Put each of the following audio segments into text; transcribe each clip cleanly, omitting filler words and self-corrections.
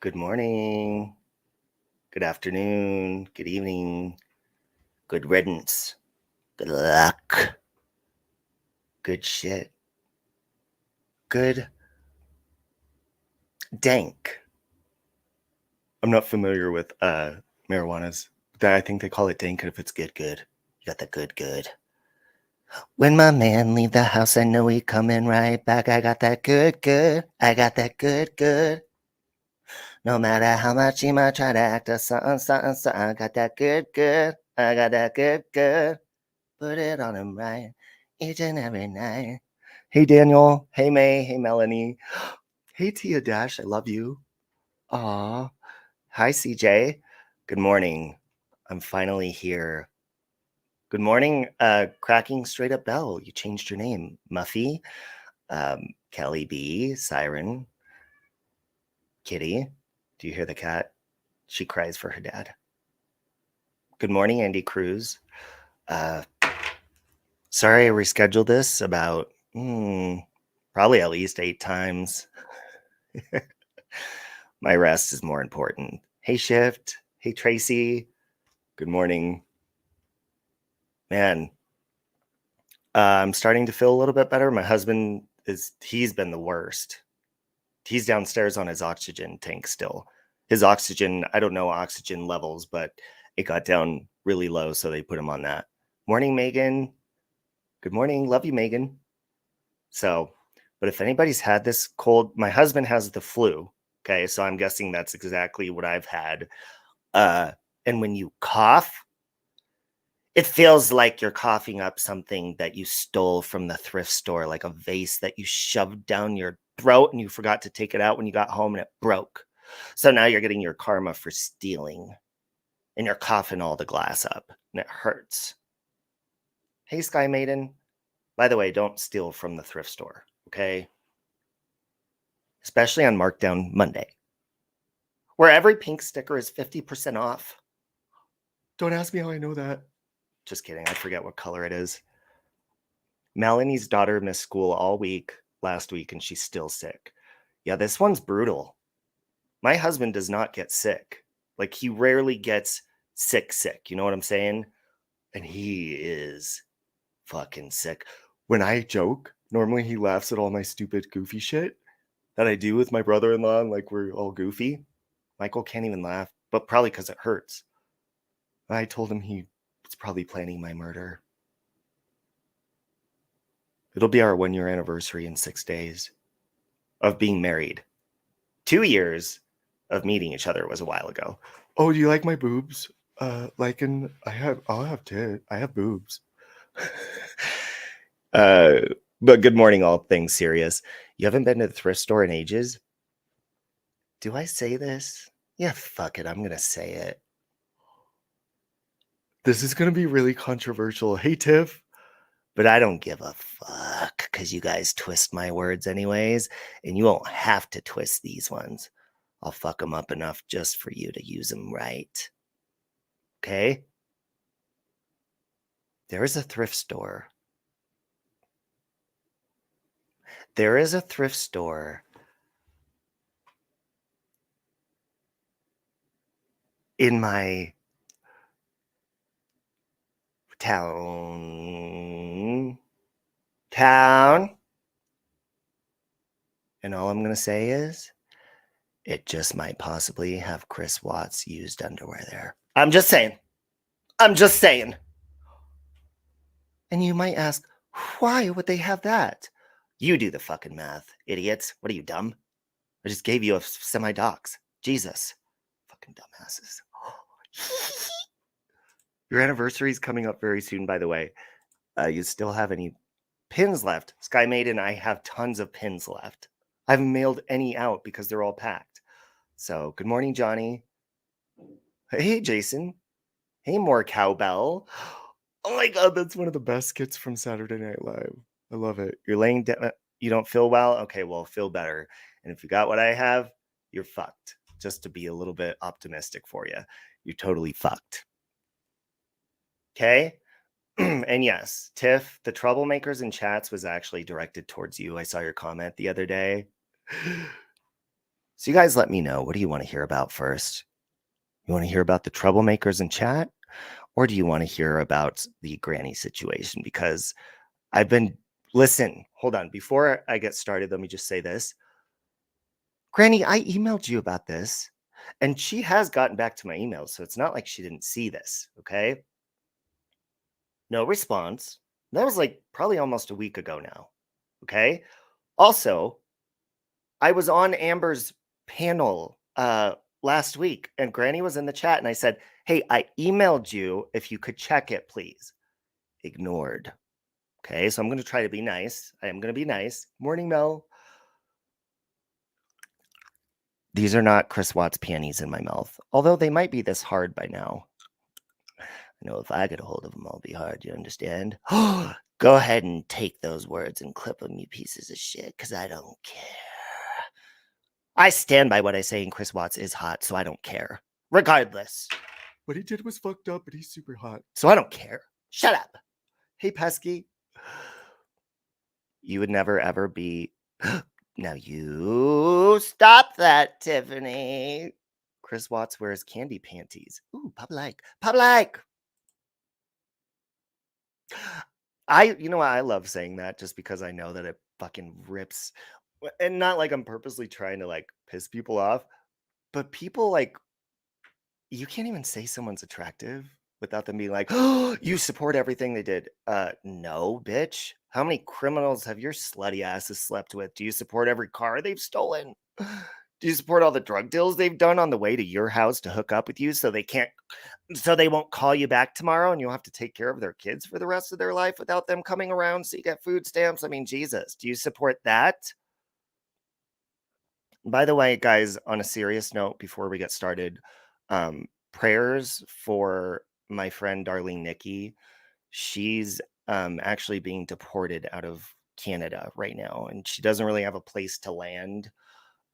Good morning, good afternoon, good evening, good riddance, good luck, good shit, good dank. I'm not familiar with marijuanas. I think they call it dank if it's good. You got the good. When my man leave the house, I know he coming right back. I got that good. I got that good. No matter how much he might try to act a something. I got that good. I got that good. Put it on him right each and every night. Hey, Daniel. Hey, May. Hey, Melanie. Hey, Tia Dash. I love you. Aw. Hi, CJ. Good morning. I'm finally here. Good morning, Cracking Straight Up Bell. You changed your name. Muffy, Kelly B, Siren, Kitty. Do you hear the cat? She cries for her dad. Good morning, Andy Cruz. Sorry I rescheduled this about probably at least 8 times. My rest is more important. Hey, Shift. Hey, Tracy. Good morning. Man, I'm starting to feel a little bit better. My husband he's been the worst. He's downstairs on his oxygen tank still. His oxygen, I don't know oxygen levels, but it got down really low, so they put him on that. Morning, Megan. Good morning. Love you, Megan. So, but if anybody's had this cold, my husband has the flu. Okay, so I'm guessing that's exactly what I've had. And when you cough, it feels like you're coughing up something that you stole from the thrift store, like a vase that you shoved down your throat and you forgot to take it out when you got home and it broke. So now you're getting your karma for stealing and you're coughing all the glass up and it hurts. Hey, Sky Maiden. By the way, don't steal from the thrift store, okay? Especially on Markdown Monday, where every pink sticker is 50% off. Don't ask me how I know that. Just kidding. I forget what color it is. Melanie's daughter missed school all week last week and she's still sick. Yeah, this one's brutal. My husband does not get sick. Like, he rarely gets sick. You know what I'm saying? And he is fucking sick. When I joke, normally he laughs at all my stupid, goofy shit that I do with my brother-in-law, and like we're all goofy. Michael can't even laugh, but probably because it hurts. I told him he was probably planning my murder. It'll be our 1-year anniversary in 6 days of being married. 2 years of meeting each other was a while ago. Oh, do you like my boobs? I have boobs. But good morning, all things serious. You haven't been to the thrift store in ages? Do I say this? Yeah, fuck it. I'm going to say it. This is going to be really controversial. Hey, Tiff. But I don't give a fuck because you guys twist my words anyways, and you won't have to twist these ones. I'll fuck them up enough just for you to use them right. Okay? There is a thrift store. There is a thrift store in my town. And all I'm going to say is it just might possibly have Chris Watts used underwear there. I'm just saying. And you might ask, why would they have that? You do the fucking math, idiots. What are you, dumb? I just gave you a semi-docs. Jesus. Fucking dumbasses. Your anniversary is coming up very soon, by the way. You still have any pins left? Sky Maiden, I have tons of pins left. I haven't mailed any out because they're all packed. So, good morning, Johnny. Hey, Jason. Hey, more cowbell. Oh my God, that's one of the best skits from Saturday Night Live. I love it. You're laying down. You don't feel well? Okay, well, feel better. And if you got what I have, you're fucked. Just to be a little bit optimistic for you. You're totally fucked. Okay? And yes, Tiff, the Troublemakers in chats was actually directed towards you. I saw your comment the other day. So you guys let me know. What do you want to hear about first? You want to hear about the troublemakers in chat? Or do you want to hear about the granny situation? Because I've been, listen, hold on. Before I get started, let me just say this. Granny, I emailed you about this, and she has gotten back to my emails, so it's not like she didn't see this, okay? No response. That was like probably almost a week ago now, okay? Also, I was on Amber's panel last week, and Granny was in the chat, and I said, hey, I emailed you if you could check it, please. Ignored. Okay, so I'm going to try to be nice. I am going to be nice. Morning, Mel. These are not Chris Watts panties in my mouth, although they might be this hard by now. I know if I get a hold of them, I'll be hard. You understand? Go ahead and take those words and clip them, you pieces of shit, because I don't care. I stand by what I say, and Chris Watts is hot, so I don't care. Regardless. What he did was fucked up, but he's super hot. So I don't care. Shut up. Hey, Pesky. You would never, ever be... Now you stop that, Tiffany. Chris Watts wears candy panties. Ooh, public. Public! You know what? I love saying that just because I know that it fucking rips. And not like I'm purposely trying to like piss people off, but people like, you can't even say someone's attractive without them being like, oh, you support everything they did. No, bitch. How many criminals have your slutty asses slept with? Do you support every car they've stolen? Do you support all the drug deals they've done on the way to your house to hook up with you so they won't call you back tomorrow and you'll have to take care of their kids for the rest of their life without them coming around so you get food stamps? I mean, Jesus, do you support that? By the way, guys, on a serious note, before we get started, prayers for my friend Darlene Nikki. She's actually being deported out of Canada right now, and she doesn't really have a place to land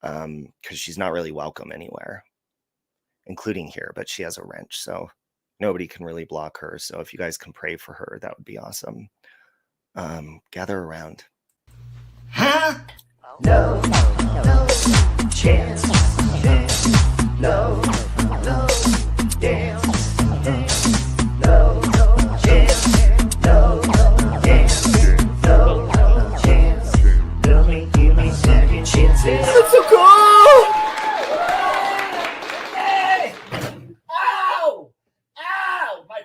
because she's not really welcome anywhere, including here, but she has a wrench, so nobody can really block her. So if you guys can pray for her, that would be awesome. Gather around. Huh? No, no chance. No, no dance. No, no chance. No, no dance. No, no chance. Give me second chances. That's so cool! Hey! Ow! Ow! My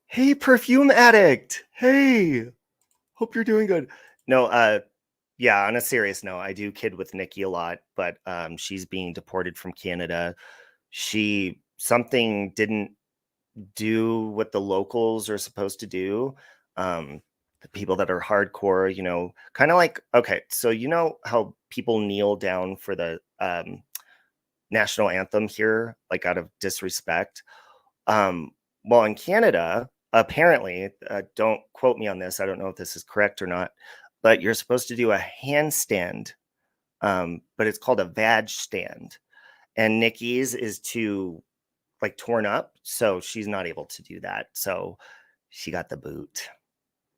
Hey, perfume addict. Hey, hope you're doing good. No, yeah, on a serious note, I do kid with Nikki a lot, but she's being deported from Canada. Something didn't do what the locals are supposed to do. The people that are hardcore, you know, kind of like, okay, so you know how people kneel down for the national anthem here, like out of disrespect? Well, in Canada, apparently, don't quote me on this, I don't know if this is correct or not, but you're supposed to do a handstand, but it's called a vag stand. And Nikki's is too like torn up, so she's not able to do that. So she got the boot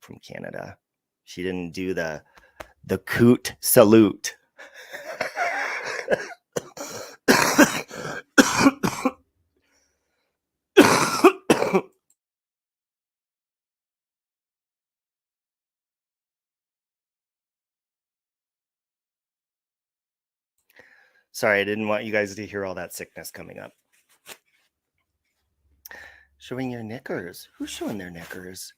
from Canada. She didn't do the coot salute. Sorry, I didn't want you guys to hear all that sickness coming up. Showing your knickers. Who's showing their knickers?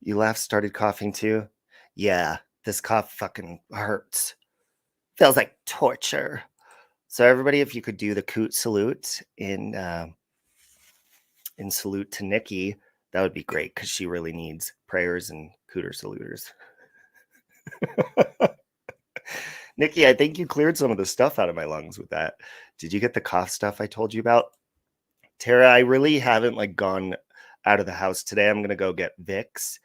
You laughed, started coughing too? Yeah, this cough fucking hurts. Feels like torture. So everybody, if you could do the coot salute in salute to Nikki, that would be great because she really needs prayers and cooter saluters. Nikki, I think you cleared some of the stuff out of my lungs with that. Did you get the cough stuff I told you about? Tara, I really haven't like gone out of the house today. I'm gonna go get Vicks,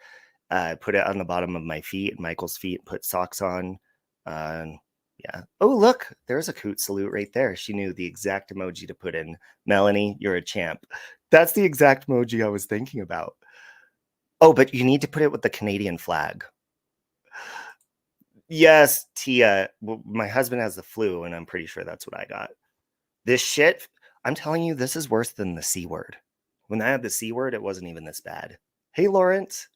put it on the bottom of my feet and Michael's feet, put socks on. Yeah. Oh, look, there's a coot salute right there. She knew the exact emoji to put in. Melanie, you're a champ. That's the exact emoji I was thinking about. Oh, but you need to put it with the Canadian flag. Yes, Tia. Well, my husband has the flu, and I'm pretty sure that's what I got. This shit, I'm telling you, this is worse than the C word. When I had the C word, it wasn't even this bad. Hey, Lawrence.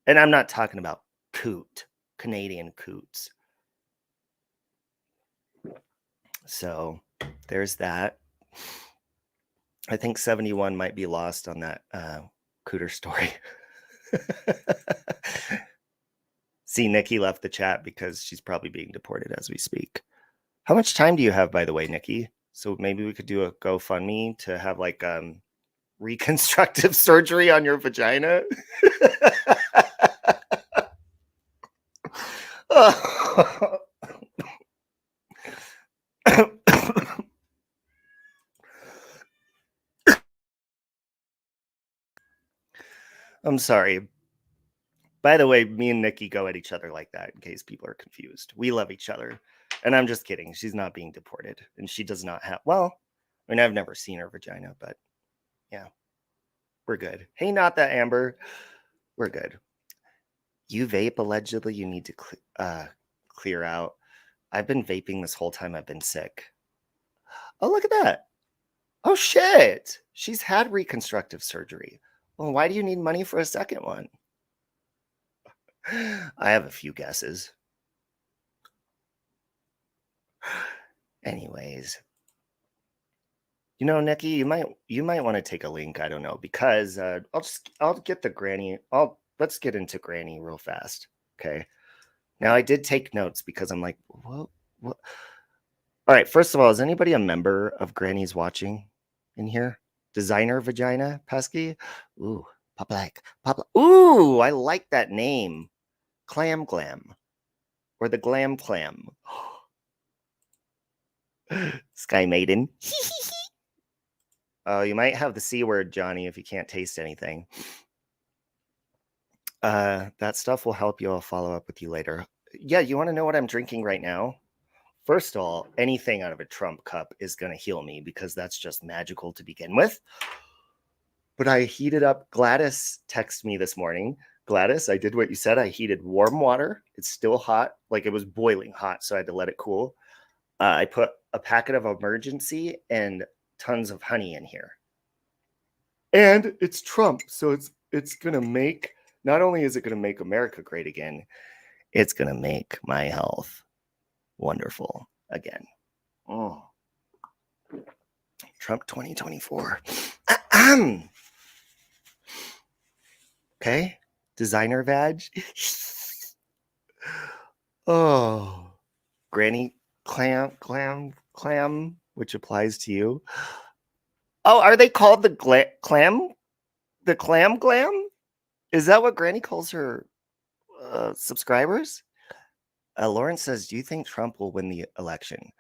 And I'm not talking about coot, Canadian coots. So there's that. I think 71 might be lost on that cooter story. See, Nikki left the chat because she's probably being deported as we speak. How much time do you have, by the way, Nikki? So maybe we could do a GoFundMe to have like reconstructive surgery on your vagina. I'm sorry. By the way, me and Nikki go at each other like that in case people are confused. We love each other. And I'm just kidding. She's not being deported. And she does not have, well, I mean, I've never seen her vagina, but yeah, we're good. Hey, not that Amber. We're good. You vape, allegedly, you need to clear out. I've been vaping this whole time I've been sick. Oh, look at that. Oh, shit. She's had reconstructive surgery. Well, why do you need money for a second one? I have a few guesses. Anyways, you know, Nikki, you might want to take a link. I don't know, because I'll get the granny. Let's get into granny real fast. Okay. Now I did take notes because I'm like, what? All right. First of all, is anybody a member of Granny's watching in here? Designer Vagina Pesky? Ooh, Pop. Ooh, I like that name. Clam Glam. Or the Glam Clam. Sky Maiden. Oh, you might have the C word, Johnny, if you can't taste anything. That stuff will help you. I'll follow up with you later. Yeah, you want to know what I'm drinking right now? First of all, anything out of a Trump cup is going to heal me because that's just magical to begin with. But I heated up. Gladys texted me this morning. Gladys, I did what you said. I heated warm water. It's still hot. Like it was boiling hot, so I had to let it cool. I put a packet of Emergency and tons of honey in here. And it's Trump, so it's going to make, not only is it going to make America great again, it's going to make my health wonderful again. Oh. Trump 2024. Okay. Designer vag. Oh. Granny clam, which applies to you. Oh, are they called the clam? The clam glam? Is that what Granny calls her subscribers? Lawrence says, do you think Trump will win the election?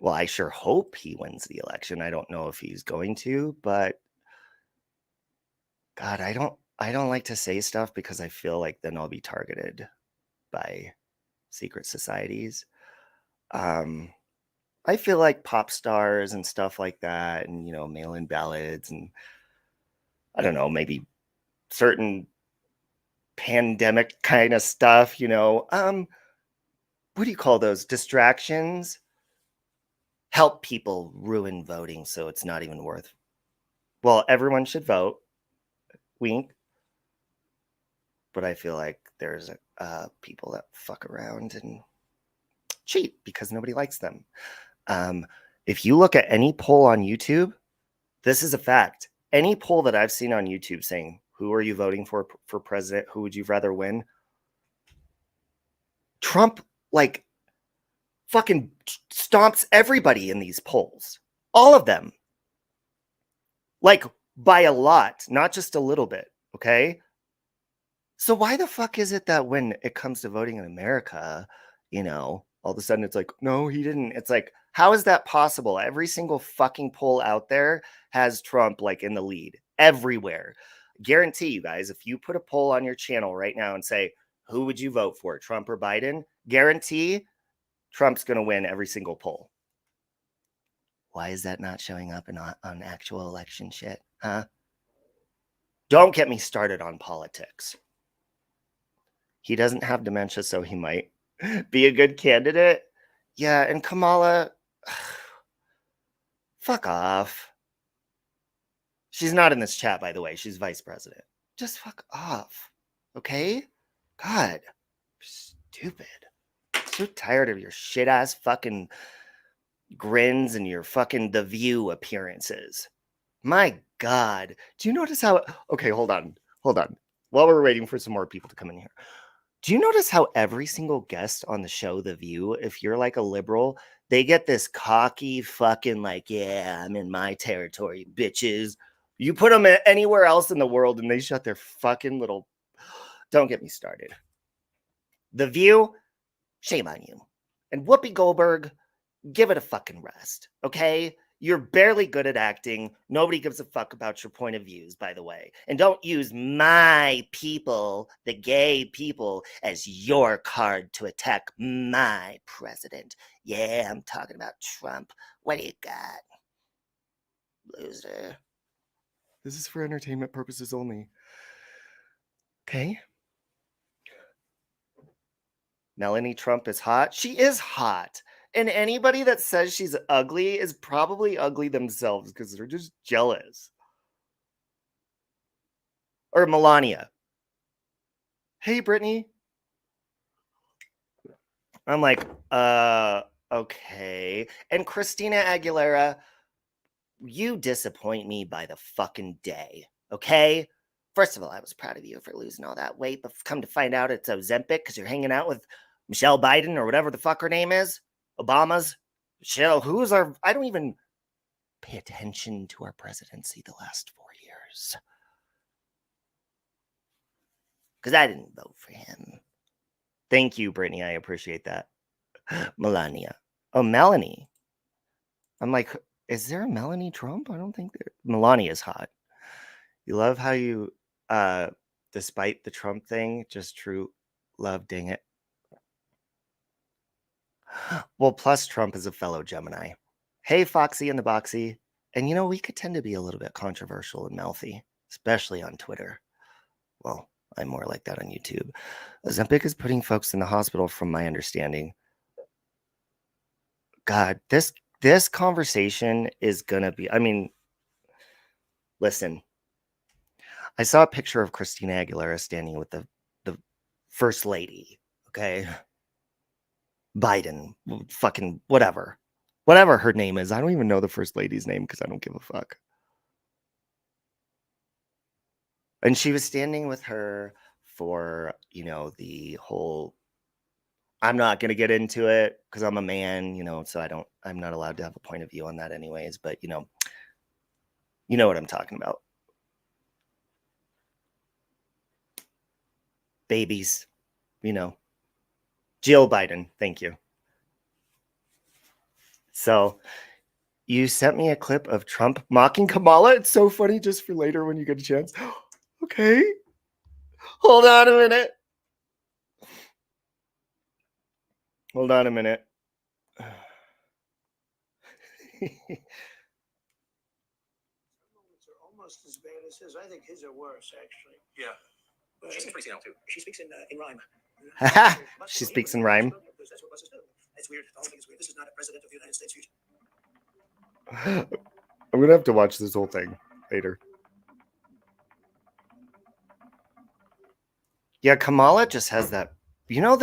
Well, I sure hope he wins the election. I don't know if he's going to, but God, I don't like to say stuff because I feel like then I'll be targeted by secret societies. I feel like pop stars and stuff like that, and mail-in ballots, and I don't know, maybe certain pandemic kind of stuff, what do you call those? Distractions help people ruin voting, so it's not even worth. Well, everyone should vote. Wink. But I feel like there's people that fuck around and cheat because nobody likes them. If you look at any poll on YouTube, this is a fact. Any poll that I've seen on YouTube saying, who are you voting for president? Who would you rather win? Trump, like, fucking stomps everybody in these polls. All of them. Like, by a lot, not just a little bit, okay? So why the fuck is it that when it comes to voting in America, all of a sudden it's like, no, he didn't. It's like, how is that possible? Every single fucking poll out there has Trump like in the lead everywhere. Guarantee you guys, if you put a poll on your channel right now and say, who would you vote for, Trump or Biden? Guarantee Trump's going to win every single poll. Why is that not showing up on actual election shit? Huh? Don't get me started on politics. He doesn't have dementia, so he might be a good candidate. Yeah, and Kamala, fuck off. She's not in this chat, by the way. She's vice president. Just fuck off. Okay? God. Stupid. So tired of your shit ass fucking grins and your fucking The View appearances. My God. Do you notice how. Okay, hold on. Hold on. While we're waiting for some more people to come in here. Do you notice how every single guest on the show, The View, if you're like a liberal, they get this cocky fucking like, yeah, I'm in my territory, bitches. You put them anywhere else in the world and they shut their fucking little. Don't get me started. The View, shame on you. And Whoopi Goldberg, give it a fucking rest, okay? You're barely good at acting. Nobody gives a fuck about your point of views, by the way. And don't use my people, the gay people, as your card to attack my president. Yeah, I'm talking about Trump. What do you got? Loser. This is for entertainment purposes only. Okay. Melanie Trump is hot. She is hot. And anybody that says she's ugly is probably ugly themselves because they're just jealous. Or Melania. Hey, Brittany. I'm like, okay. And Christina Aguilera, you disappoint me by the fucking day, okay? First of all, I was proud of you for losing all that weight, but come to find out it's Ozempic because you're hanging out with Michelle Biden or whatever the fuck her name is. Obama's. Michelle, I don't even pay attention to our presidency the last 4 years. Because I didn't vote for him. Thank you, Brittany. I appreciate that. Melania. Oh, Melanie. I'm like, is there a Melanie Trump? I don't think there. Melania is hot. You love how you, despite the Trump thing, just true love, dang it. Well, plus Trump is a fellow Gemini. Hey, Foxy and the Boxy. And you know, we could tend to be a little bit controversial and mouthy, especially on Twitter. Well, I'm more like that on YouTube. Ozempic is putting folks in the hospital from my understanding. God, this conversation is gonna be, I mean, listen. I saw a picture of Christina Aguilera standing with the first lady, okay? Biden, fucking whatever. Whatever her name is. I don't even know the first lady's name because I don't give a fuck. And she was standing with her for, you know, the whole, I'm not going to get into it because I'm a man, you know, so I'm not allowed to have a point of view on that anyways, but you know what I'm talking about. Babies, you know. Jill Biden, thank you. So you sent me a clip of Trump mocking Kamala. It's so funny, just for later when you get a chance. Okay. Hold on a minute. Hold on a minute. Moments are almost as bad as his. I think his are worse, actually. Yeah. But She speaks pretty senile too. she speaks in rhyme. She speaks in rhyme. That's what buses do. It's weird. The whole thing is weird. This is not a president of the United States future. I'm gonna have to watch this whole thing later. Yeah, Kamala just has that. You know,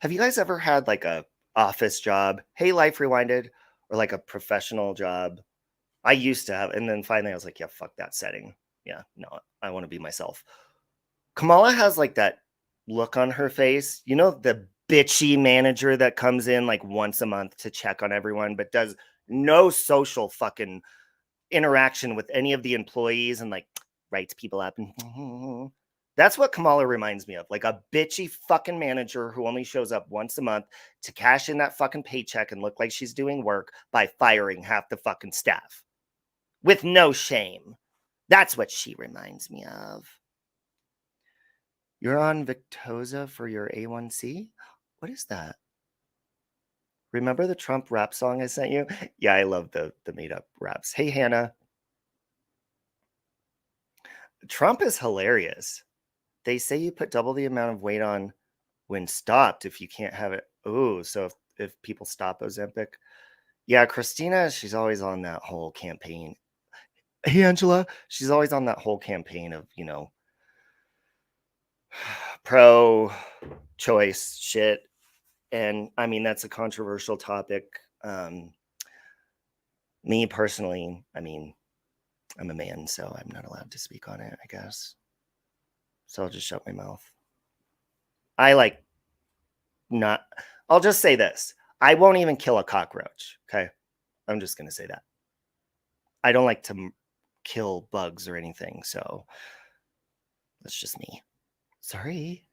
have you guys ever had like a office job? Hey, Life Rewinded, or like a professional job? I used to have, and then finally I was like, yeah, fuck that setting. Yeah, no, I want to be myself. Kamala has like that look on her face. You know, the bitchy manager that comes in like once a month to check on everyone, but does no social fucking interaction with any of the employees and like writes people up. And that's what Kamala reminds me of. Like a bitchy fucking manager who only shows up once a month to cash in that fucking paycheck and look like she's doing work by firing half the fucking staff with no shame. That's what she reminds me of. You're on Victoza for your A1C? What is that? Remember the Trump rap song I sent you? Yeah, I love the made up raps. Hey, Hannah. Trump is hilarious. They say you put double the amount of weight on when stopped, if you can't have it. Oh, so if people stop Ozempic. Yeah, Christina, she's always on that whole campaign. Hey, Angela, she's always on that whole campaign of, pro-choice shit. And I mean, that's a controversial topic. Me personally, I mean, I'm a man, so I'm not allowed to speak on it, I guess. So I'll just shut my mouth. I'll just say this. I won't even kill a cockroach, okay? I'm just going to say that. I don't like to kill bugs or anything, so that's just me. Sorry.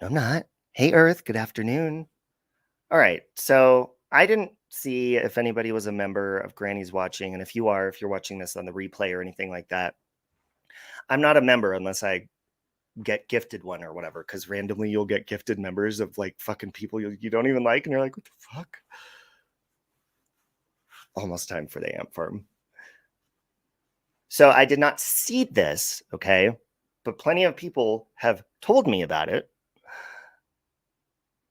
No, I'm not. Hey, Earth, good afternoon. All right, so I didn't see if anybody was a member of Granny's Watching, and if you're watching this on the replay or anything like that, I'm not a member unless I get gifted one or whatever, because randomly you'll get gifted members of like fucking people you don't even like, and you're like, what the fuck? Almost time for the amp farm. So I did not see this, okay? But plenty of people have told me about it.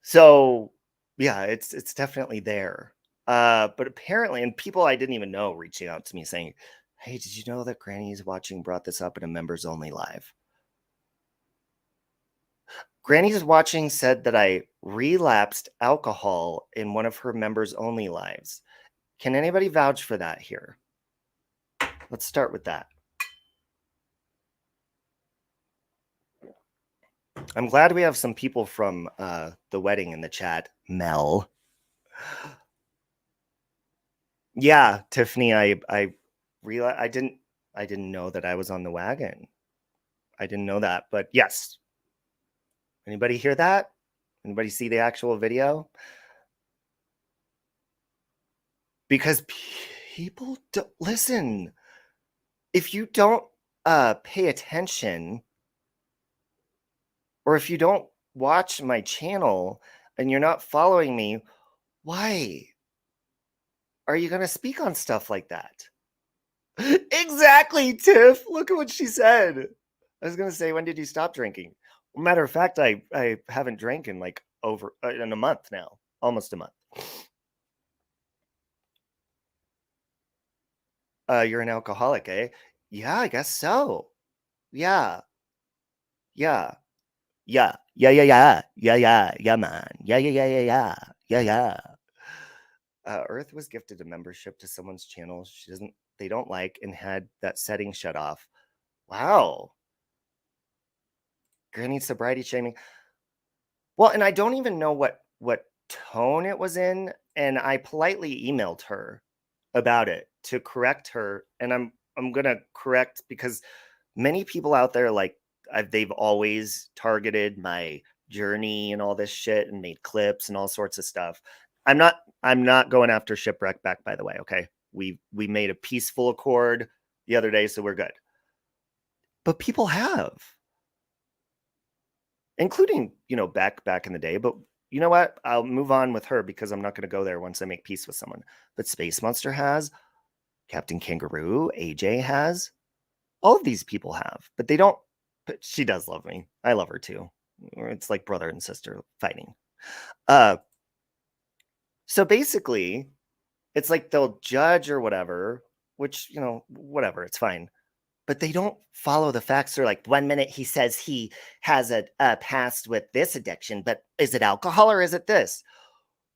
So yeah, it's definitely there. But apparently, and people I didn't even know reaching out to me saying, hey, did you know that Granny's Watching brought this up in a members only live? Granny's Watching said that I relapsed alcohol in one of her members only lives. Can anybody vouch for that here? Let's start with that. I'm glad we have some people from the wedding in the chat. Mel. Yeah, Tiffany, I realized I didn't know that I was on the wagon. I didn't know that, but yes. Anybody hear that? Anybody see the actual video? Because people don't listen. If you don't pay attention, or if you don't watch my channel and you're not following me, why are you going to speak on stuff like that? Exactly, Tiff. Look at what she said. I was going to say, when did you stop drinking? Matter of fact, I haven't drank in like over in a month now, almost a month. You're an alcoholic, eh? Yeah, I guess so. Yeah. Yeah. Yeah. Yeah, yeah, yeah. Yeah, yeah. Yeah, man. Yeah, yeah, yeah, yeah, yeah. Yeah, yeah. Earth was gifted a membership to someone's channel they don't like and had that setting shut off. Wow. Granny sobriety shaming. Well, and I don't even know what tone it was in, and I politely emailed her about it to correct her, and I'm gonna correct because many people out there they've always targeted my journey and all this shit and made clips and all sorts of stuff. I'm not going after Shipwreck back, by the way. Okay, we made a peaceful accord the other day, so we're good. But people have, including back in the day. But you know what? I'll move on with her because I'm not going to go there once I make peace with someone. But Space Monster has, Captain Kangaroo, AJ has, all of these people have, but they don't. But she does love me. I love her too. It's like brother and sister fighting. So basically, it's like they'll judge or whatever, which whatever, it's fine. But they don't follow the facts. They're like, 1 minute he says he has a past with this addiction, but is it alcohol or is it this?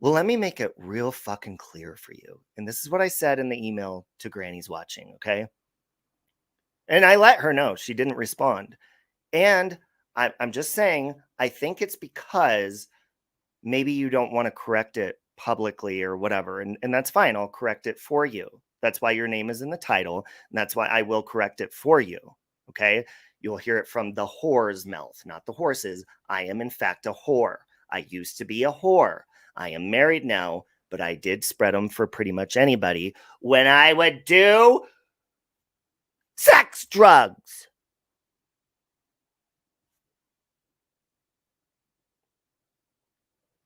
Well, let me make it real fucking clear for you. And this is what I said in the email to Granny's Watching, okay? And I let her know. She didn't respond. And I'm just saying, I think it's because maybe you don't want to correct it publicly or whatever. And that's fine. I'll correct it for you. That's why your name is in the title. And that's why I will correct it for you. Okay. You'll hear it from the whore's mouth, not the horse's. I am, in fact, a whore. I used to be a whore. I am married now, but I did spread them for pretty much anybody when I would do sex drugs.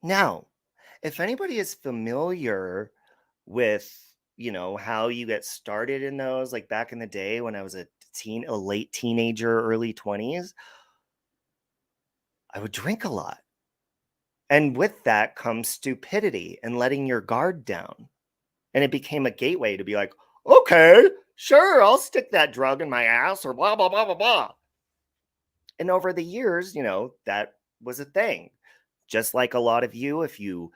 Now, if anybody is familiar with, how you get started in those, like back in the day when I was a late teenager, early 20s, I would drink a lot. And with that comes stupidity and letting your guard down. And it became a gateway to be like, okay, sure, I'll stick that drug in my ass or blah, blah, blah, blah, blah. And over the years, that was a thing. Just like a lot of you, if you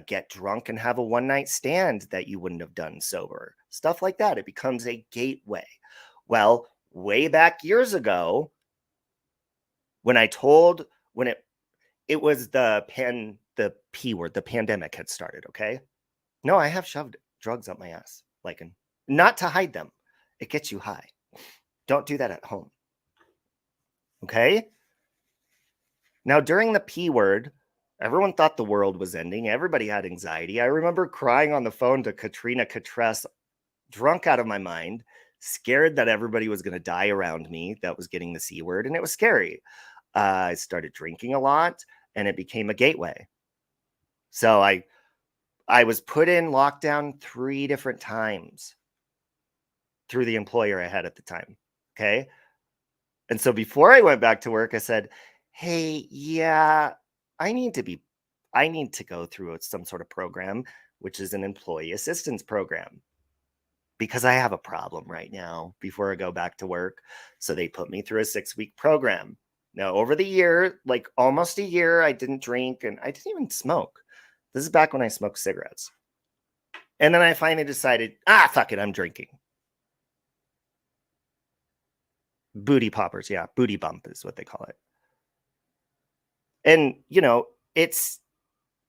get drunk and have a one night stand that you wouldn't have done sober, stuff like that, it becomes a gateway. Well, way back years ago, when it was the P word, the pandemic had started, okay? No, I have shoved drugs up my ass, not to hide them. It gets you high. Don't do that at home. Okay? Now, during the P word, everyone thought the world was ending. Everybody had anxiety. I remember crying on the phone to Katrina Katress, drunk out of my mind, scared that everybody was going to die around me that was getting the C word, and it was scary. I started drinking a lot, and it became a gateway. So I was put in lockdown 3 different times through the employer I had at the time. Okay. And so before I went back to work, I said, hey, yeah, I need to go through some sort of program, which is an employee assistance program, because I have a problem right now before I go back to work. So they put me through a 6-week program. Now, over the year, like almost a year, I didn't drink and I didn't even smoke. This is back when I smoked cigarettes. And then I finally decided, fuck it, I'm drinking. Booty poppers, yeah, booty bump is what they call it. And, it's,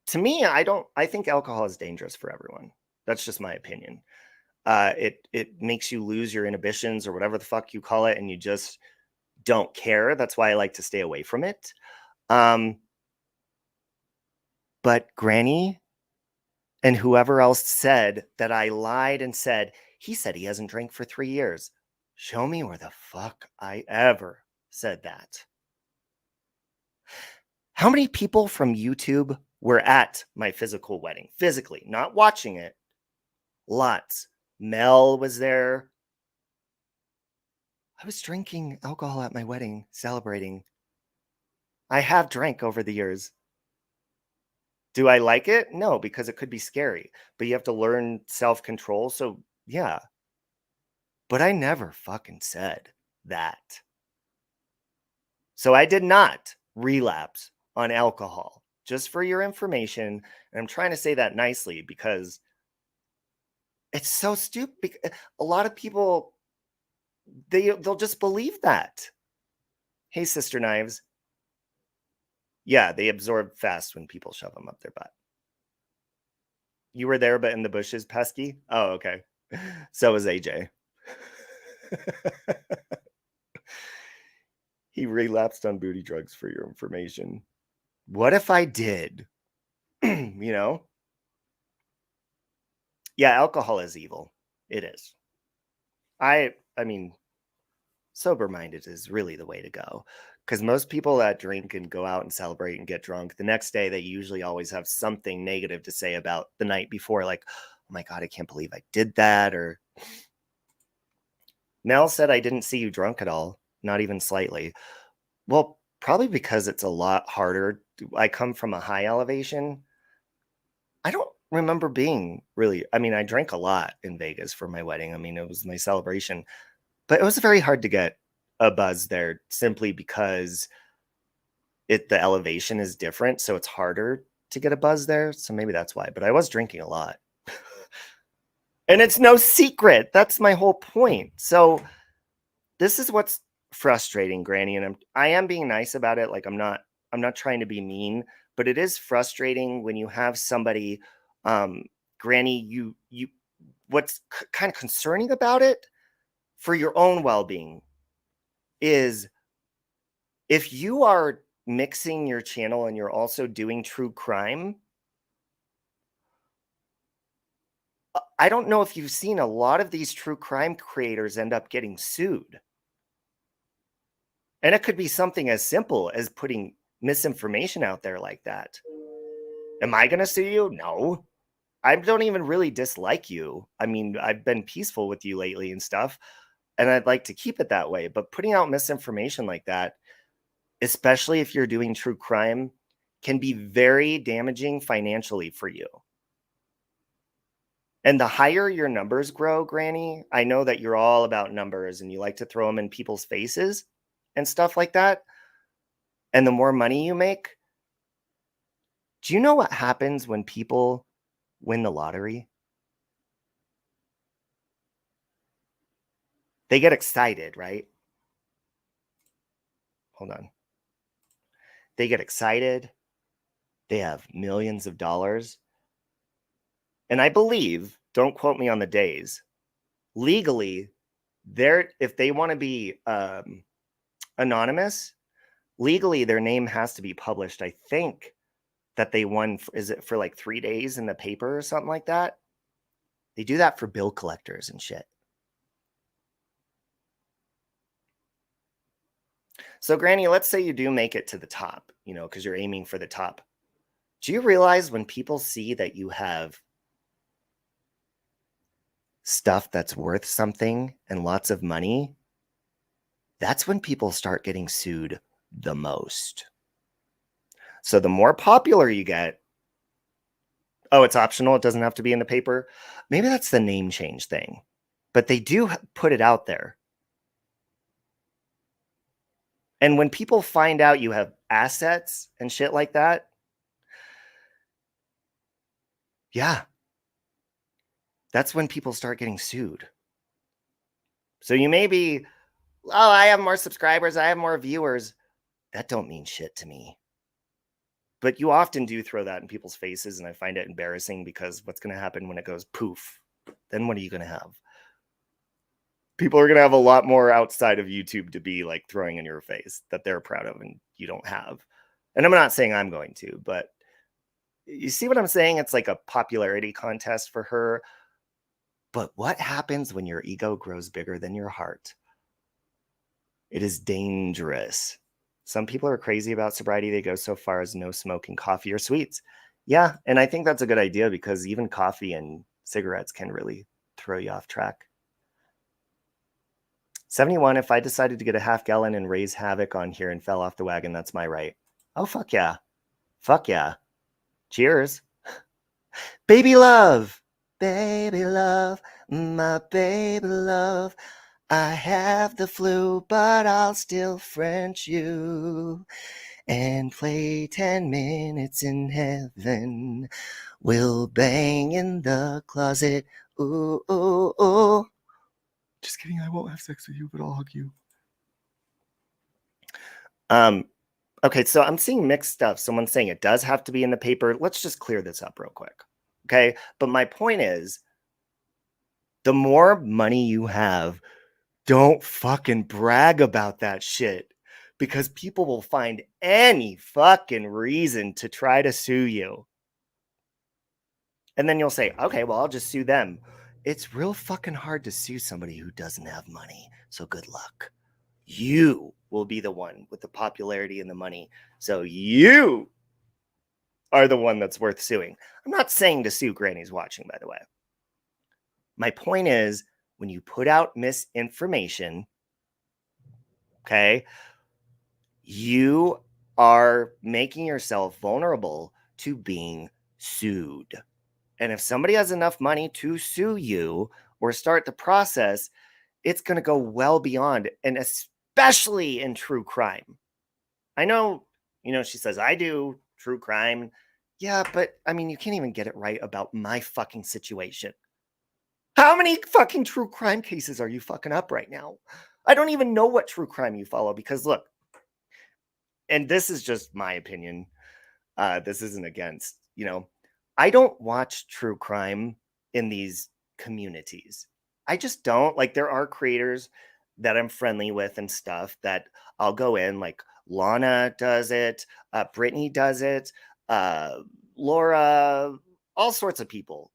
to me, I think alcohol is dangerous for everyone. That's just my opinion. It makes you lose your inhibitions or whatever the fuck you call it, and you just don't care. That's why I like to stay away from it. But Granny and whoever else said that I lied and said, he said he hasn't drank for 3 years. Show me where the fuck I ever said that. How many people from YouTube were at my physical wedding? Physically, not watching it. Lots. Mel was there. I was drinking alcohol at my wedding, celebrating. I have drank over the years. Do I like it? No, because it could be scary, but you have to learn self-control. So yeah, but I never fucking said that. So I did not relapse on alcohol, just for your information. And I'm trying to say that nicely because it's so stupid. A lot of people, they'll just believe that. Hey, Sister Knives. Yeah, they absorb fast when people shove them up their butt. You were there, but in the bushes, pesky? Oh, okay. So was AJ. He relapsed on booty drugs for your information. What if I did? Yeah, alcohol is evil. It is. I mean, sober-minded is really the way to go. Because most people that drink and go out and celebrate and get drunk, the next day they usually always have something negative to say about the night before, like, oh my God, I can't believe I did that. Or Mel said I didn't see you drunk at all, not even slightly. Well, probably because it's a lot harder. I come from a high elevation. I don't remember being really, I drank a lot in Vegas for my wedding. It was my celebration, but it was very hard to get a buzz there simply because the elevation is different. So it's harder to get a buzz there. So maybe that's why, but I was drinking a lot. And it's no secret. That's my whole point. So this is what's frustrating, Granny. And I am being nice about it. Like I'm not trying to be mean, but it is frustrating when you have somebody, Granny, you what's kind of concerning about it for your own well-being is if you are mixing your channel and you're also doing true crime, I don't know if you've seen a lot of these true crime creators end up getting sued. And it could be something as simple as putting misinformation out there like that. Am I going to sue you? No. I don't even really dislike you. I've been peaceful with you lately and stuff, and I'd like to keep it that way. But putting out misinformation like that, especially if you're doing true crime, can be very damaging financially for you. And the higher your numbers grow, Granny, I know that you're all about numbers and you like to throw them in people's faces and stuff like that. And the more money you make, do you know what happens when people win the lottery? They get excited, right? Hold on. They get excited. They have millions of dollars. And I believe, don't quote me on the days, legally, if they want to be anonymous, legally their name has to be published. I think that they won, is it for like 3 days in the paper or something like that? They do that for bill collectors and shit. So, Granny, let's say you do make it to the top, because you're aiming for the top. Do you realize when people see that you have stuff that's worth something and lots of money, that's when people start getting sued the most. So the more popular you get, oh, it's optional. It doesn't have to be in the paper. Maybe that's the name change thing, but they do put it out there. And when people find out you have assets and shit like that, yeah, that's when people start getting sued. So you may be, oh, I have more subscribers, I have more viewers. That don't mean shit to me. But you often do throw that in people's faces, and I find it embarrassing because what's going to happen when it goes poof? Then what are you going to have? People are going to have a lot more outside of YouTube to be like throwing in your face that they're proud of and you don't have. And I'm not saying I'm going to, but you see what I'm saying? It's like a popularity contest for her. But what happens when your ego grows bigger than your heart? It is dangerous. Some people are crazy about sobriety. They go so far as no smoking coffee or sweets. Yeah, and I think that's a good idea because even coffee and cigarettes can really throw you off track. 71, if I decided to get a half gallon and raise havoc on here and fell off the wagon, that's my right. Oh, fuck yeah. Fuck yeah. Cheers. Baby love. Baby love. My baby love. I have the flu, but I'll still French you and play 10 minutes in heaven. We'll bang in the closet. Ooh, ooh, ooh. Just kidding. I won't have sex with you, but I'll hug you. Okay, so I'm seeing mixed stuff. Someone's saying it does have to be in the paper. Let's just clear this up real quick. Okay, but my point is, the more money you have, don't fucking brag about that shit because people will find any fucking reason to try to sue you. And then you'll say, okay, well, I'll just sue them. It's real fucking hard to sue somebody who doesn't have money. So good luck. You will be the one with the popularity and the money. So you are the one that's worth suing. I'm not saying to sue Granny's watching, by the way. My point is, when you put out misinformation, okay, you are making yourself vulnerable to being sued. And if somebody has enough money to sue you or start the process, it's going to go well beyond, and especially in true crime. I know, she says, I do true crime. Yeah, but I mean, you can't even get it right about my fucking situation. How many fucking true crime cases are you fucking up right now? I don't even know what true crime you follow because look, and this is just my opinion. This isn't against, I don't watch true crime in these communities. I just don't. Like, there are creators that I'm friendly with and stuff that I'll go in, like Lana does it, Brittany does it, Laura, all sorts of people.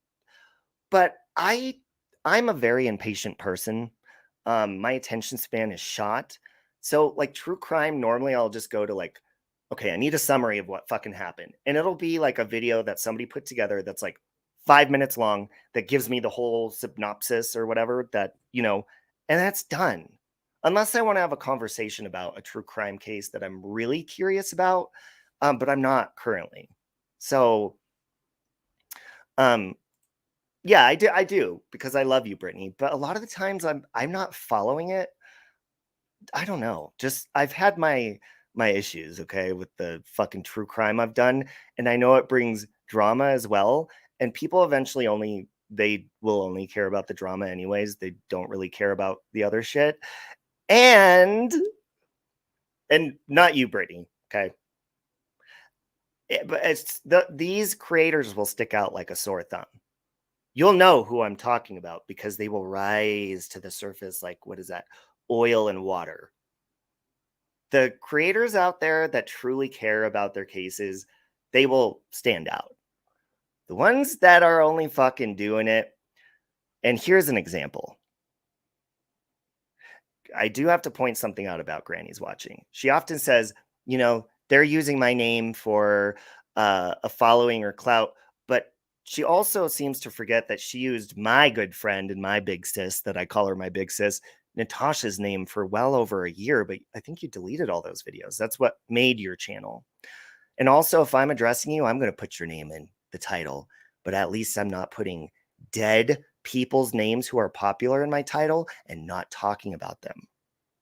But I'm a very impatient person. My attention span is shot. So like true crime, normally I'll just go to like, okay, I need a summary of what fucking happened. And it'll be like a video that somebody put together that's like 5 minutes long that gives me the whole synopsis or whatever that, and that's done. Unless I want to have a conversation about a true crime case that I'm really curious about, but I'm not currently. So, yeah, I do because I love you, Brittany. But a lot of the times I'm not following it. I don't know. Just I've had my issues, okay, with the fucking true crime I've done, and I know it brings drama as well. And people eventually they will only care about the drama anyways. They don't really care about the other shit. And not you, Brittany. Okay. But these creators will stick out like a sore thumb. You'll know who I'm talking about because they will rise to the surface like, what is that? Oil and water. The creators out there that truly care about their cases, they will stand out. The ones that are only fucking doing it, and here's an example. I do have to point something out about Granny's Watching. She often says, they're using my name for a following or clout, but she also seems to forget that she used my good friend and my big sis, that I call her my big sis, Natasha's name for well over a year, but I think you deleted all those videos. That's what made your channel. And also, if I'm addressing you, I'm going to put your name in the title, but at least I'm not putting dead people's names who are popular in my title and not talking about them.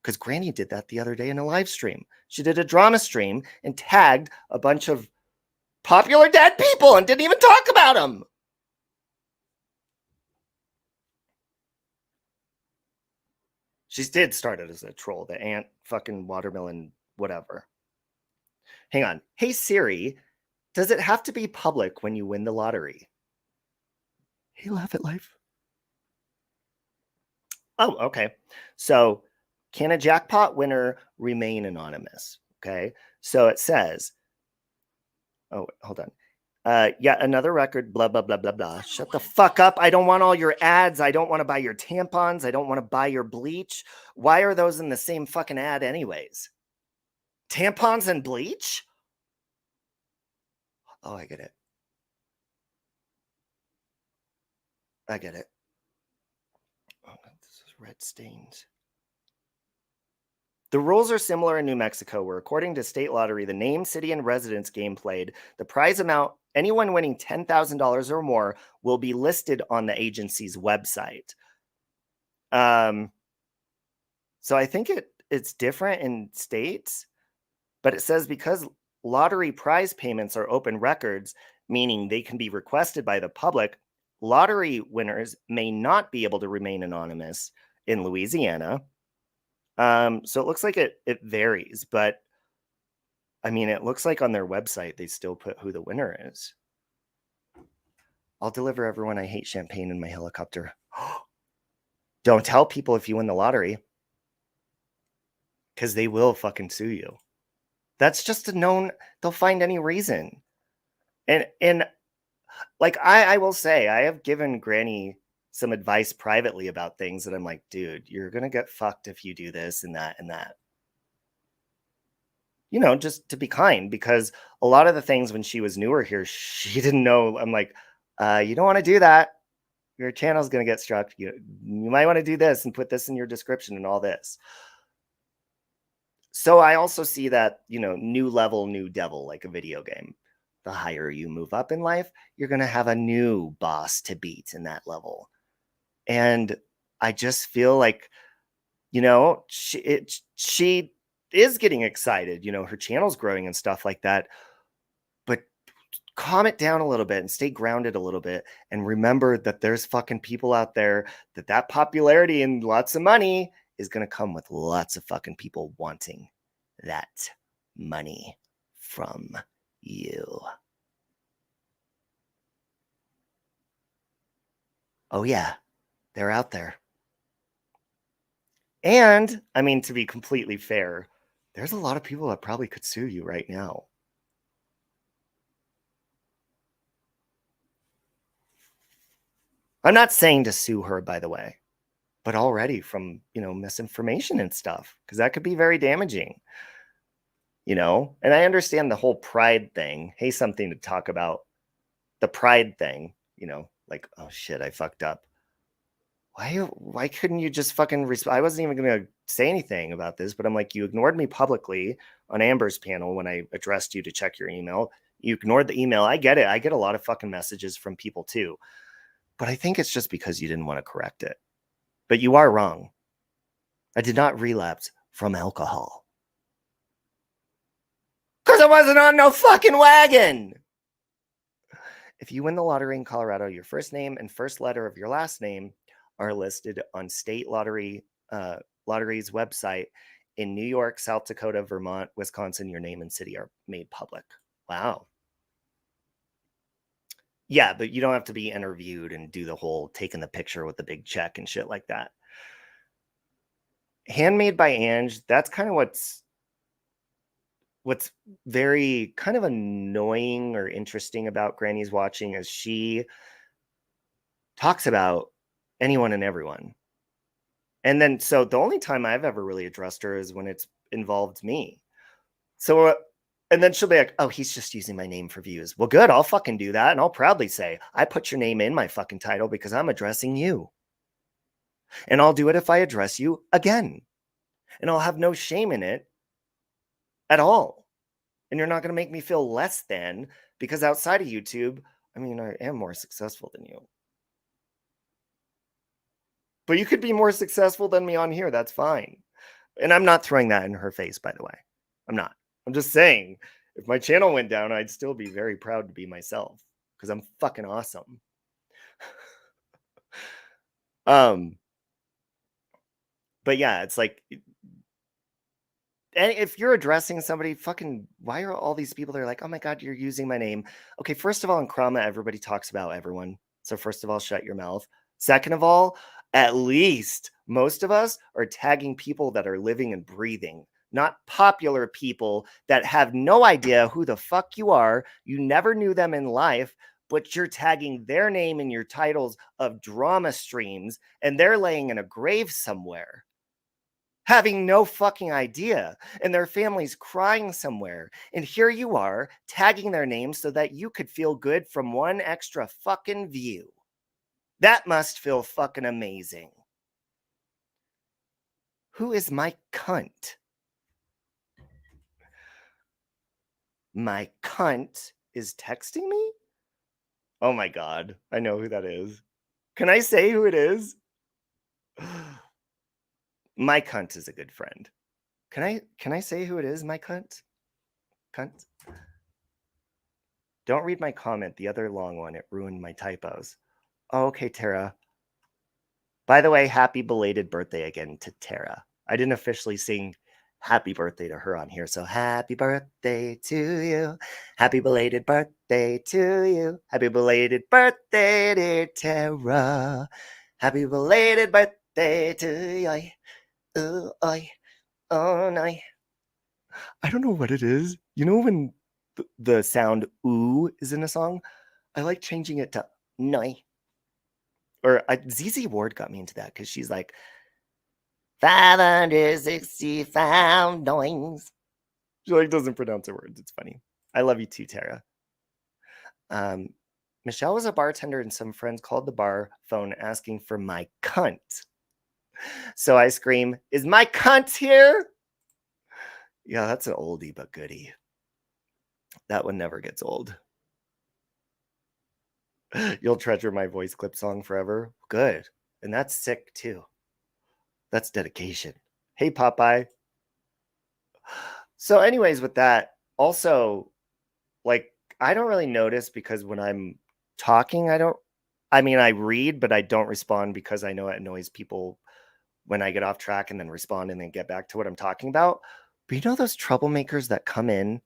Because Granny did that the other day in a live stream. She did a drama stream and tagged a bunch of popular dead people and didn't even talk about them. She did start it as a troll, the ant fucking watermelon whatever. Hang on. Hey Siri, does it have to be public when you win the lottery? Hey, Laugh at Life. Oh, okay. So, can a jackpot winner remain anonymous? Okay. So it says, oh, hold on. Yeah, another record, blah, blah, blah, blah, blah. Shut the fuck up. I don't want all your ads. I don't want to buy your tampons. I don't want to buy your bleach. Why are those in the same fucking ad anyways? Tampons and bleach? Oh, I get it. I get it. Oh, this is red stains. The rules are similar in New Mexico, where according to state lottery, the name, city, and residence game played, the prize amount, anyone winning $10,000 or more will be listed on the agency's website. So I think it's different in states, but it says because lottery prize payments are open records, meaning they can be requested by the public, lottery winners may not be able to remain anonymous in Louisiana. So it looks like it varies, but I mean, it looks like on their website, they still put who the winner is. I'll deliver everyone I hate champagne in my helicopter. Don't tell people if you win the lottery, because they will fucking sue you. That's just a known, they'll find any reason. And like, I will say, I have given Granny some advice privately about things that I'm like, dude, you're going to get fucked if you do this and that and that. Just to be kind, because a lot of the things when she was newer here, she didn't know. I'm like, you don't want to do that. Your channel's going to get struck. You might want to do this and put this in your description and all this. So I also see that, new level, new devil, like a video game. The higher you move up in life, you're going to have a new boss to beat in that level. And I just feel like, she is getting excited, her channel's growing and stuff like that. But calm it down a little bit and stay grounded a little bit. And remember that there's fucking people out there that popularity and lots of money is going to come with lots of fucking people wanting that money from you. Oh, yeah, they're out there. And I mean, to be completely fair, there's a lot of people that probably could sue you right now. I'm not saying to sue her, by the way, but already from, misinformation and stuff, because that could be very damaging. And I understand the whole pride thing. Hey, something to talk about. The pride thing, like, oh shit, I fucked up. why couldn't you just fucking respond? I wasn't even going to say anything about this, but I'm like, you ignored me publicly on Amber's panel when I addressed you to check your email. You ignored the email. I get it. I get a lot of fucking messages from people too. But I think it's just because you didn't want to correct it. But you are wrong. I did not relapse from alcohol. Because I wasn't on no fucking wagon. If you win the lottery in Colorado, your first name and first letter of your last name are listed on state lottery's website. In New York, South Dakota, Vermont, Wisconsin, your name and city are made public. Wow. Yeah, but you don't have to be interviewed and do the whole taking the picture with the big check and shit like that. Handmade by Ange, that's kind of what's very kind of annoying or interesting about Granny's Watching is she talks about anyone and everyone. And then, so the only time I've ever really addressed her is when it's involved me. So, and then she'll be like, oh, he's just using my name for views. Well, good. I'll fucking do that. And I'll proudly say, I put your name in my fucking title because I'm addressing you. And I'll do it if I address you again. And I'll have no shame in it at all. And you're not going to make me feel less than because outside of YouTube, I mean, I am more successful than you. But you could be more successful than me on here. That's fine. And I'm not throwing that in her face, by the way. I'm not. I'm just saying, if my channel went down, I'd still be very proud to be myself because I'm fucking awesome. But yeah, it's like, and if you're addressing somebody, fucking, why are all these people that are like, oh my God, you're using my name? Okay, first of all, in Krama, everybody talks about everyone. So first of all, shut your mouth. Second of all, at least most of us are tagging people that are living and breathing, not popular people that have no idea who the fuck you are. You never knew them in life, but you're tagging their name in your titles of drama streams, and they're laying in a grave somewhere, having no fucking idea, and their families crying somewhere. And here you are tagging their names so that you could feel good from one extra fucking view. That must feel fucking amazing. Who is my cunt? My cunt is texting me? Oh my God, I know who that is. Can I say who it is? My cunt is a good friend. Can I say who it is, my cunt? Cunt? Don't read my comment, the other long one. It ruined my typos. Oh, okay, Tara. By the way, happy belated birthday again to Tara. I didn't officially sing happy birthday to her on here. So happy birthday to you. Happy belated birthday to you. Happy belated birthday, dear Tara. Happy belated birthday to you. Oh, oh, no. I don't know what it is. You know when the sound ooh is in a song? I like changing it to noi. Or ZZ Ward got me into that because she's like 565 doings. She like doesn't pronounce her words. It's funny. I love you too, Tara. Michelle was a bartender and some friends called the bar phone asking for my cunt. So I scream, is my cunt here? Yeah, that's an oldie but goodie. That one never gets old. You'll treasure my voice clip song forever. Good. And that's sick too. That's dedication. Hey, Popeye. So anyways, with that, also, like, I don't really notice because when I'm talking, I read, but I don't respond because I know it annoys people when I get off track and then respond and then get back to what I'm talking about. But you know those troublemakers that come in?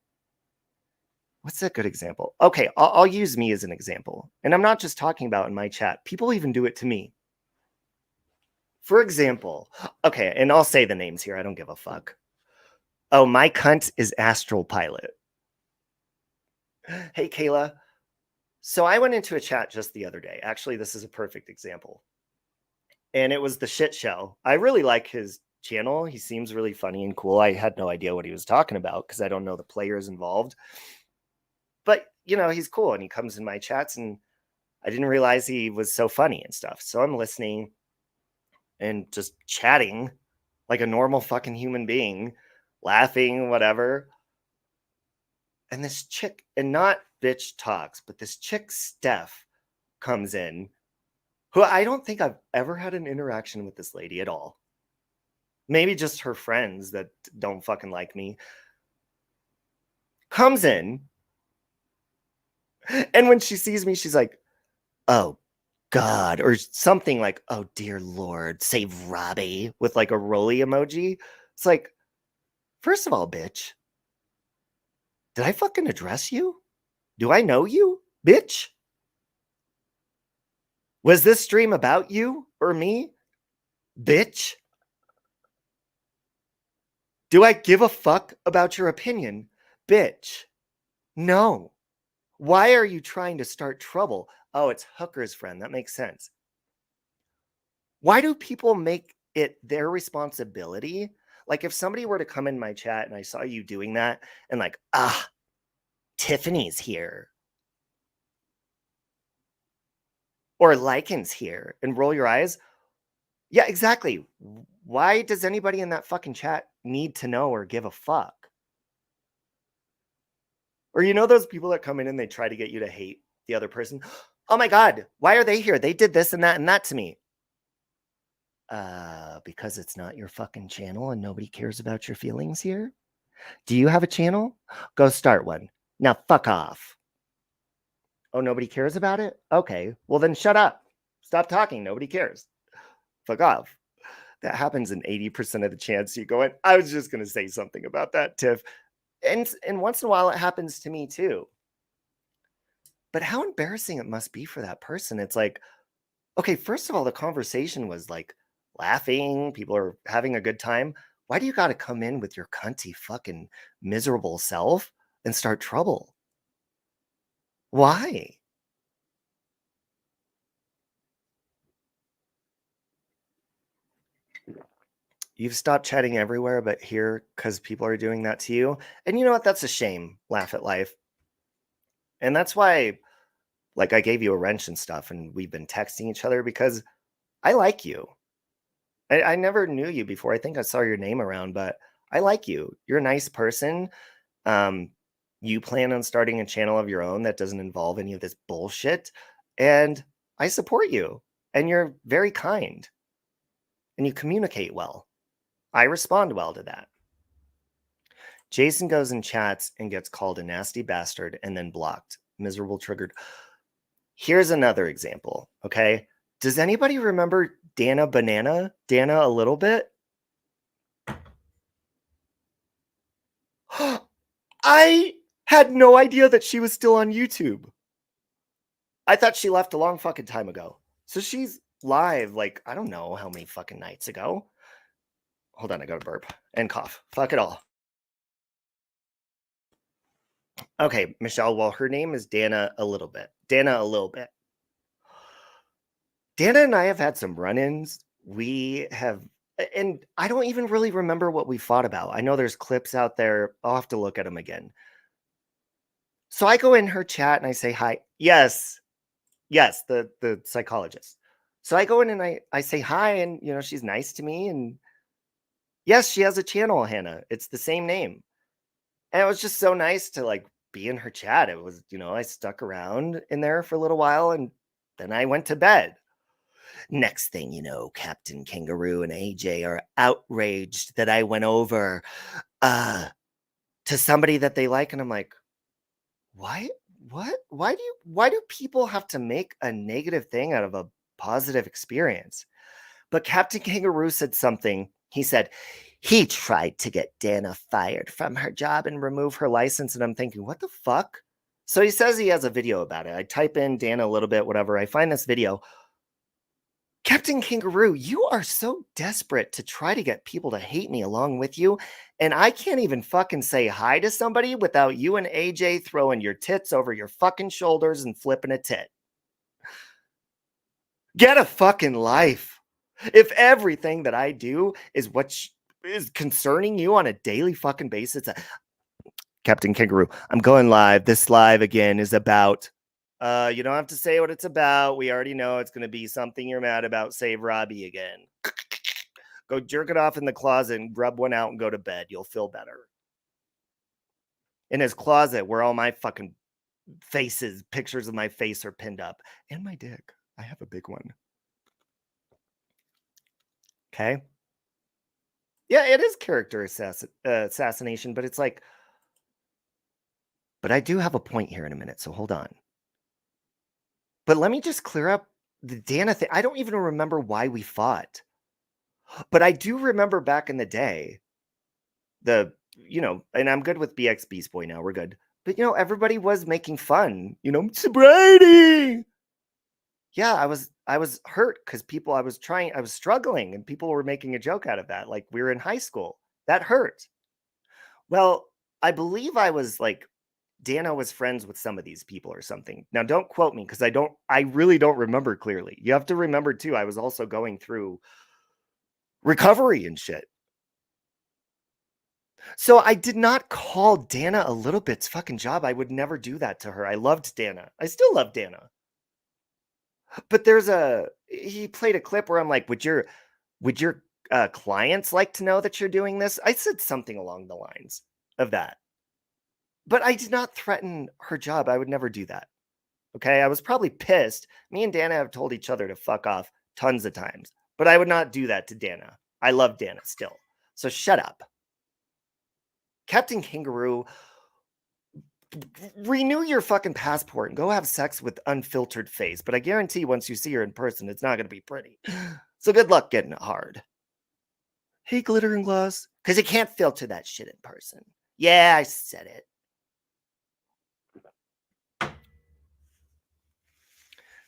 What's a good example? Okay, I'll use me as an example. And I'm not just talking about in my chat. People even do it to me. For example, okay, and I'll say the names here. I don't give a fuck. Oh, my cunt is Astral Pilot. Hey, Kayla. So I went into a chat just the other day. Actually, this is a perfect example. And it was the shit show. I really like his channel. He seems really funny and cool. I had no idea what he was talking about because I don't know the players involved. But, you know, he's cool. And he comes in my chats and I didn't realize he was so funny and stuff. So I'm listening. and just chatting like a normal fucking human being, laughing, whatever. And this chick, and not bitch talks, but this chick, Steph, comes in, who I don't think I've ever had an interaction with this lady at all. Maybe just her friends that don't fucking like me. Comes in, and when she sees me, she's like, oh, God, or something like, oh, dear Lord, save Robbie, with like a rolly emoji. It's like, first of all, bitch, did I fucking address you? Do I know you, bitch? Was this stream about you or me, bitch? Do I give a fuck about your opinion, bitch? No. Why are you trying to start trouble? Oh, it's Hooker's friend. That makes sense. Why do people make it their responsibility? Like if somebody were to come in my chat and I saw you doing that and like, Tiffany's here. Or Lycan's here and roll your eyes. Yeah, exactly. Why does anybody in that fucking chat need to know or give a fuck? Or you know those people that come in and they try to get you to hate the other person? Oh my God, why are they here? They did this and that to me. Because it's not your fucking channel and nobody cares about your feelings here? Do you have a channel? Go start one. Now fuck off. Oh, nobody cares about it? Okay, well then shut up. Stop talking. Nobody cares. Fuck off. That happens in 80% of the chance you go in. I was just going to say something about that, Tiff. And once in a while it happens to me too. But how embarrassing it must be for that person. It's like, okay, first of all, the conversation was like laughing. People are having a good time. Why do you got to come in with your cunty fucking miserable self and start trouble? Why? You've stopped chatting everywhere but here because people are doing that to you. And you know what? That's a shame. Laugh at life. And that's why, like, I gave you a wrench and stuff, and we've been texting each other because I like you. I never knew you before. I think I saw your name around, but I like you. You're a nice person. You plan on starting a channel of your own that doesn't involve any of this bullshit. And I support you. And you're very kind. And you communicate well. I respond well to that. Jason goes and chats and gets called a nasty bastard and then blocked. Miserable triggered. Here's another example, okay? Does anybody remember Dana Banana? Dana a little bit? I had no idea that she was still on YouTube. I thought she left a long fucking time ago. So she's live, like, I don't know how many fucking nights ago. Hold on, I gotta burp and cough. Fuck it all. Okay, Michelle, well, her name is Dana a little bit. Dana a little bit. Dana and I have had some run-ins. We have, and I don't even really remember what we fought about. I know there's clips out there. I'll have to look at them again. So I go in her chat and I say hi. Yes, the psychologist. So I go in and I say hi, and you know, she's nice to me. And yes, she has a channel, Hannah. It's the same name. And it was just so nice to like be in her chat. It was, you know, I stuck around in there for a little while and then I went to bed. Next thing you know, Captain Kangaroo and AJ are outraged that I went over to somebody that they like. And I'm like, why? What? Why do people have to make a negative thing out of a positive experience? But Captain Kangaroo said something. He said he tried to get Dana fired from her job and remove her license. And I'm thinking, what the fuck? So he says he has a video about it. I type in Dana a little bit, whatever. I find this video. Captain Kangaroo, you are so desperate to try to get people to hate me along with you. And I can't even fucking say hi to somebody without you and AJ throwing your tits over your fucking shoulders and flipping a tit. Get a fucking life. If everything that I do is what is concerning you on a daily fucking basis, Captain Kangaroo, I'm going live. This live again is about You don't have to say what it's about. We already know it's going to be something you're mad about. Save Robbie again. Go jerk it off in the closet and rub one out and go to bed. You'll feel better. In his closet where all my fucking faces, pictures of my face are pinned up. And my dick. I have a big one. Okay? Yeah, it is character assassination, but it's like... But I do have a point here in a minute, so hold on. But let me just clear up the Dana thing. I don't even remember why we fought. But I do remember back in the day, and I'm good with BX Beast Boy now. We're good. But, everybody was making fun. Sobriety! Yeah, I was hurt because I was struggling and people were making a joke out of that. Like we were in high school. That hurt. Well, I believe I was like, Dana was friends with some of these people or something. Now, don't quote me because I really don't remember clearly. You have to remember too, I was also going through recovery and shit. So I did not call Dana a little bit's fucking job. I would never do that to her. I loved Dana. I still love Dana. But he played a clip where I'm like, would your clients like to know that you're doing this? I said something along the lines of that. But I did not threaten her job. I would never do that. Okay. I was probably pissed. Me and Dana have told each other to fuck off tons of times, but I would not do that to Dana. I love Dana still. So shut up. Captain Kangaroo, renew your fucking passport and go have sex with unfiltered face. But I guarantee once you see her in person, it's not going to be pretty. So good luck getting it hard. Hey, glitter and gloss. Because you can't filter that shit in person. Yeah, I said it.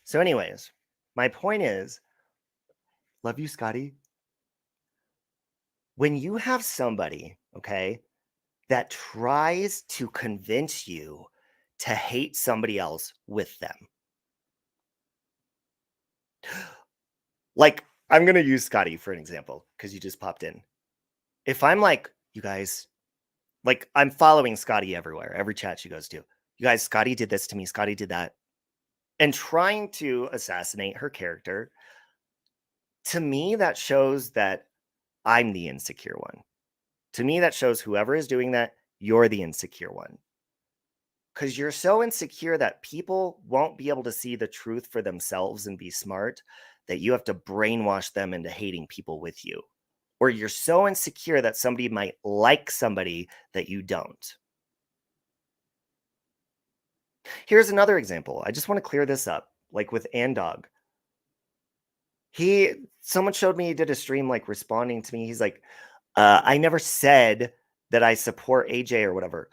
So anyways, my point is, love you, Scotty. When you have somebody, okay, that tries to convince you to hate somebody else with them. Like, I'm going to use Scotty for an example because you just popped in. If I'm like, you guys, like I'm following Scotty everywhere, every chat she goes to. You guys, Scotty did this to me. Scotty did that. And trying to assassinate her character, to me, that shows that I'm the insecure one. To me, that shows whoever is doing that, you're the insecure one. Because you're so insecure that people won't be able to see the truth for themselves and be smart, that you have to brainwash them into hating people with you. Or you're so insecure that somebody might like somebody that you don't. Here's another example. I just want to clear this up, like with Andog. Someone showed me he did a stream like responding to me. He's like, I never said that I support AJ or whatever.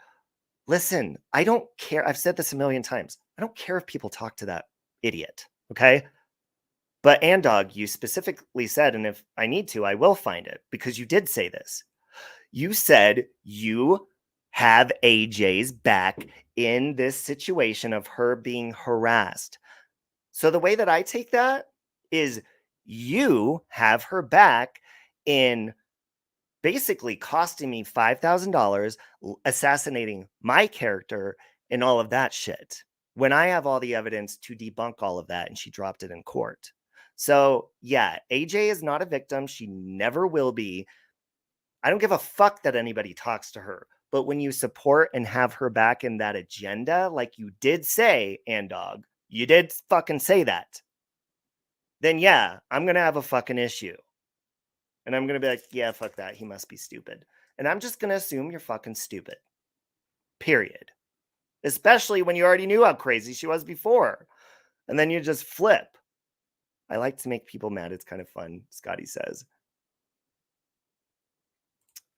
Listen, I don't care. I've said this a million times. I don't care if people talk to that idiot. Okay. But Andog, you specifically said, and if I need to, I will find it because you did say this. You said you have AJ's back in this situation of her being harassed. So the way that I take that is you have her back in basically costing me $5,000, assassinating my character and all of that shit, when I have all the evidence to debunk all of that and she dropped it in court. So yeah, AJ is not a victim. She never will be. I don't give a fuck that anybody talks to her. But when you support and have her back in that agenda, like you did say, Andog, you did fucking say that, then yeah, I'm going to have a fucking issue. And I'm going to be like, yeah, fuck that. He must be stupid. And I'm just going to assume you're fucking stupid. Period. Especially when you already knew how crazy she was before. And then you just flip. I like to make people mad. It's kind of fun, Scotty says.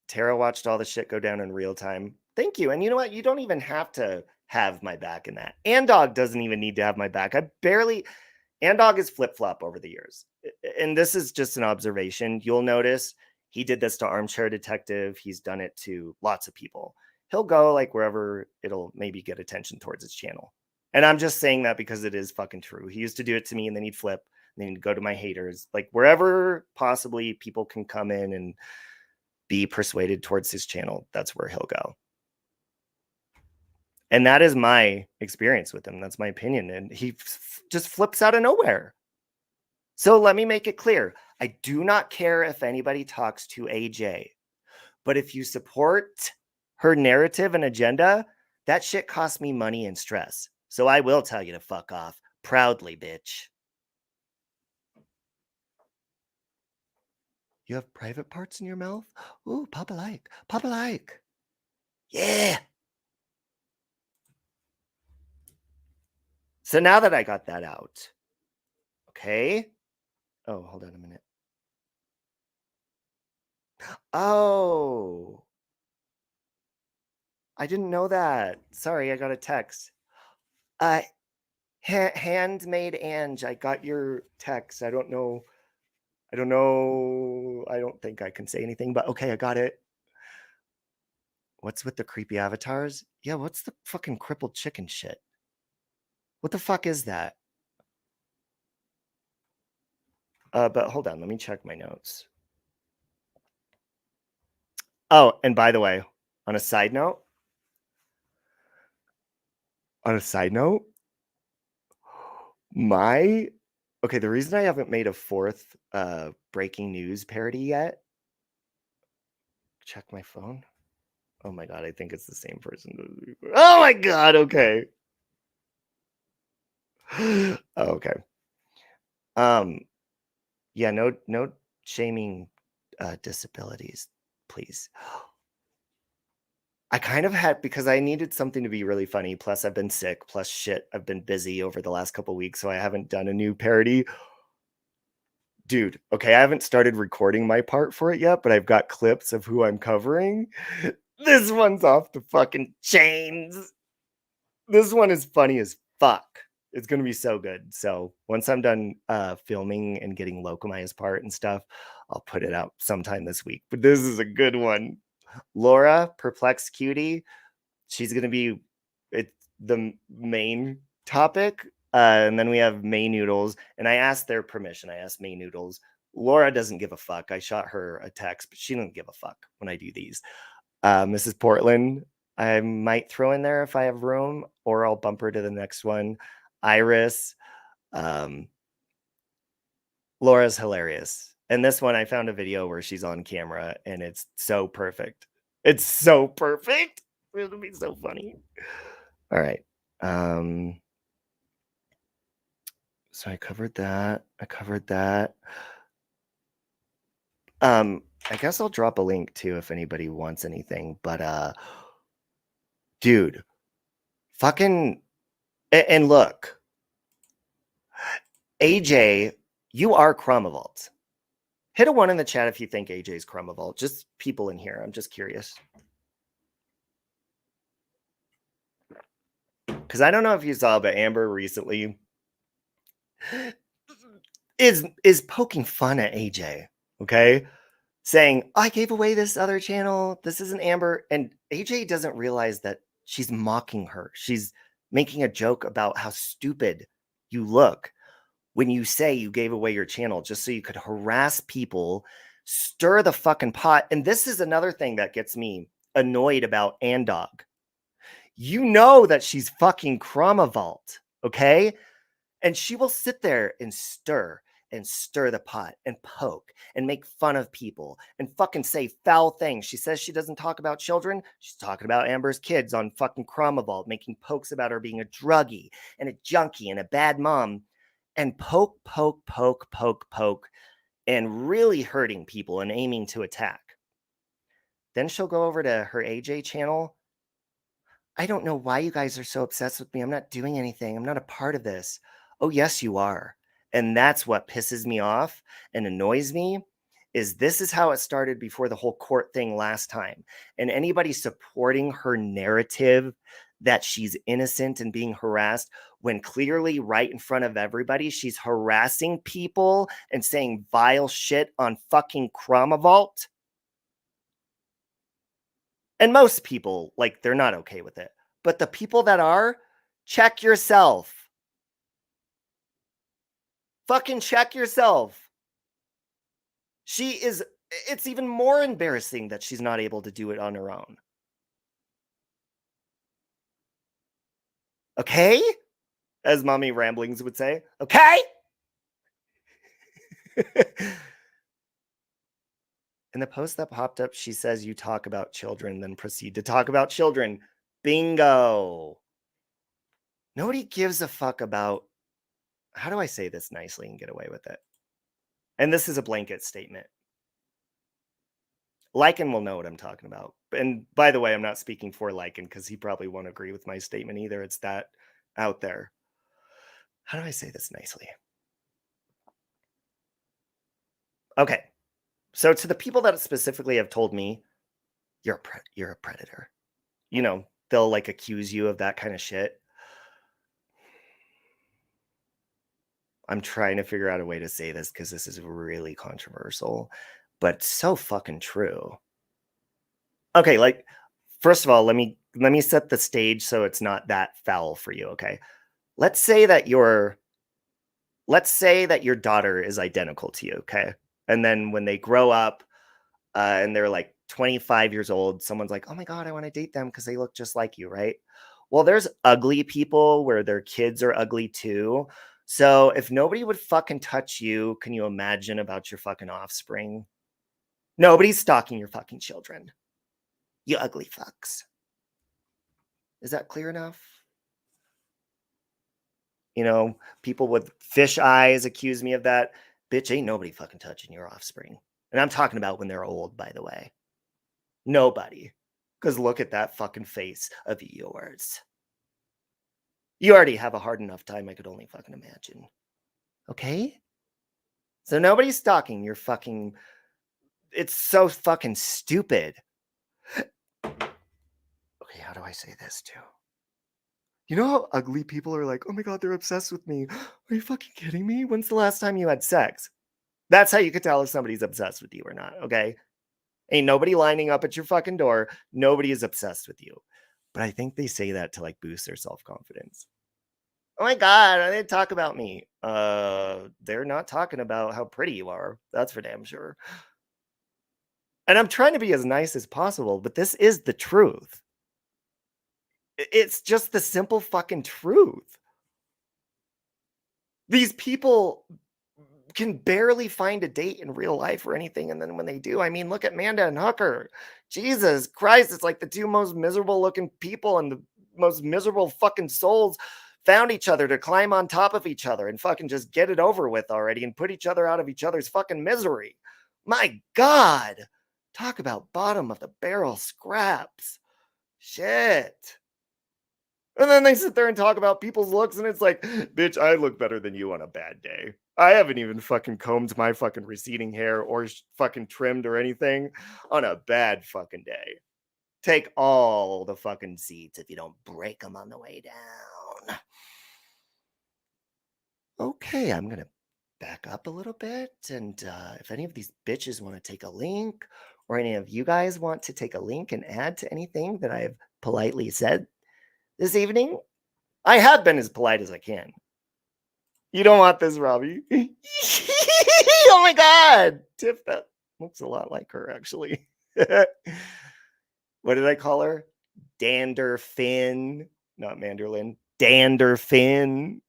Tara watched all the shit go down in real time. Thank you. And you know what? You don't even have to have my back in that. Andog doesn't even need to have my back. Andog is flip-flop over the years. And this is just an observation. You'll notice he did this to Armchair Detective. He's done it to lots of people. He'll go like wherever it'll maybe get attention towards his channel. And I'm just saying that because it is fucking true. He used to do it to me and then he'd flip and then he'd go to my haters. Like wherever possibly people can come in and be persuaded towards his channel, that's where he'll go. And that is my experience with him. That's my opinion. And he just flips out of nowhere. So let me make it clear. I do not care if anybody talks to AJ, but if you support her narrative and agenda, that shit costs me money and stress. So I will tell you to fuck off. Proudly, bitch. You have private parts in your mouth? Ooh, Papa like. Papa like. Yeah. So now that I got that out, okay. Oh, hold on a minute. Oh, I didn't know that. Sorry, I got a text. Uh, handmade Ange, I got your text. I don't know. I don't think I can say anything, but okay, I got it. What's with the creepy avatars? Yeah, what's the fucking crippled chicken shit? What the fuck is that? But hold on, let me check my notes. Oh, and by the way, on a side note, my okay, the reason I haven't made a fourth breaking news parody yet. Check my phone. Oh my god, I think it's the same person. Oh my god, okay. Okay. Yeah, no shaming disabilities, please. I kind of had because I needed something to be really funny. Plus, I've been sick. Plus, shit, I've been busy over the last couple weeks, so I haven't done a new parody. Dude, okay, I haven't started recording my part for it yet, but I've got clips of who I'm covering. This one's off the fucking chains. This one is funny as fuck. It's gonna be so good. So once I'm done filming and getting Locomai's part and stuff, I'll put it out sometime this week. But this is a good one. Laura, perplexed cutie. She's gonna be the main topic. And then we have May Noodles. And I asked their permission. I asked May Noodles. Laura doesn't give a fuck. I shot her a text, but she doesn't give a fuck when I do these. Mrs. Portland, I might throw in there if I have room, or I'll bump her to the next one. Iris, Laura's hilarious. And this one, I found a video where she's on camera, and it's so perfect. It's so perfect. It'll be so funny. All right. So I covered that. I guess I'll drop a link too if anybody wants anything. But dude, fucking and look, AJ, you are Cromavolt. Hit a 1 in the chat if you think AJ's Cromavolt. Just people in here. I'm just curious. Because I don't know if you saw, but Amber recently is poking fun at AJ. Okay. Saying, I gave away this other channel. This isn't Amber. And AJ doesn't realize that she's mocking her. She's making a joke about how stupid you look when you say you gave away your channel just so you could harass people, stir the fucking pot. And this is another thing that gets me annoyed about Andog. You know that she's fucking Cromavolt, okay? And she will sit there and stir the pot and poke and make fun of people and fucking say foul things. She says she doesn't talk about children. She's talking about Amber's kids on fucking Cromavolt, making pokes about her being a druggie and a junkie and a bad mom, and poke, and really hurting people and aiming to attack. Then she'll go over to her AJ channel. I don't know why you guys are so obsessed with me. I'm not doing anything. I'm not a part of this. Oh, yes, you are. And that's what pisses me off and annoys me is this is how it started before the whole court thing last time. And anybody supporting her narrative that she's innocent and being harassed when clearly right in front of everybody, she's harassing people and saying vile shit on fucking Cromavolt. And most people, like, they're not okay with it. But the people that are, check yourself. Fucking check yourself. It's even more embarrassing that she's not able to do it on her own. Okay? As Mommy Ramblings would say. Okay? In the post that popped up, she says you talk about children, then proceed to talk about children. Bingo. Nobody gives a fuck about, how do I say this nicely and get away with it? And this is a blanket statement. Lycan will know what I'm talking about. And by the way, I'm not speaking for Lycan because he probably won't agree with my statement either. It's that out there. How do I say this nicely? Okay. So to the people that specifically have told me, you're a predator. You know, they'll like accuse you of that kind of shit. I'm trying to figure out a way to say this because this is really controversial, but so fucking true. Okay, like first of all, let me set the stage so it's not that foul for you, okay? Let's say that your daughter is identical to you, okay? And then when they grow up and they're like 25 years old, someone's like, "Oh my god, I want to date them because they look just like you," right? Well, there's ugly people where their kids are ugly too. So if nobody would fucking touch you, can you imagine about your fucking offspring? Nobody's stalking your fucking children. You ugly fucks. Is that clear enough? You know, people with fish eyes accuse me of that. Bitch, ain't nobody fucking touching your offspring. And I'm talking about when they're old, by the way. Nobody. Because look at that fucking face of yours. You already have a hard enough time, I could only fucking imagine. Okay? So nobody's stalking your fucking. It's so fucking stupid. Okay, how do I say this too? You know how ugly people are like, oh my god, they're obsessed with me. Are you fucking kidding me? When's the last time you had sex? That's how you could tell if somebody's obsessed with you or not, okay? Ain't nobody lining up at your fucking door. Nobody is obsessed with you. But I think they say that to like boost their self-confidence. Oh my god, they talk about me. They're not talking about how pretty you are. That's for damn sure. And I'm trying to be as nice as possible, but this is the truth. It's just the simple fucking truth. These people can barely find a date in real life or anything. And then when they do, I mean, look at Manda and Hooker. Jesus Christ, it's like the two most miserable looking people and the most miserable fucking souls found each other to climb on top of each other and fucking just get it over with already and put each other out of each other's fucking misery. My God. Talk about bottom of the barrel scraps. Shit. And then they sit there and talk about people's looks, and it's like, bitch, I look better than you on a bad day. I haven't even fucking combed my fucking receding hair or fucking trimmed or anything on a bad fucking day. Take all the fucking seats if you don't break them on the way down. Okay, I'm going to back up a little bit. And if any of these bitches want to take a link, or any of you guys want to take a link and add to anything that I have politely said this evening, I have been as polite as I can. You don't want this, Robbie. Oh my God. Tiff, that looks a lot like her, actually. What did I call her? Dander Finn. Not Manderlin. Dander Finn.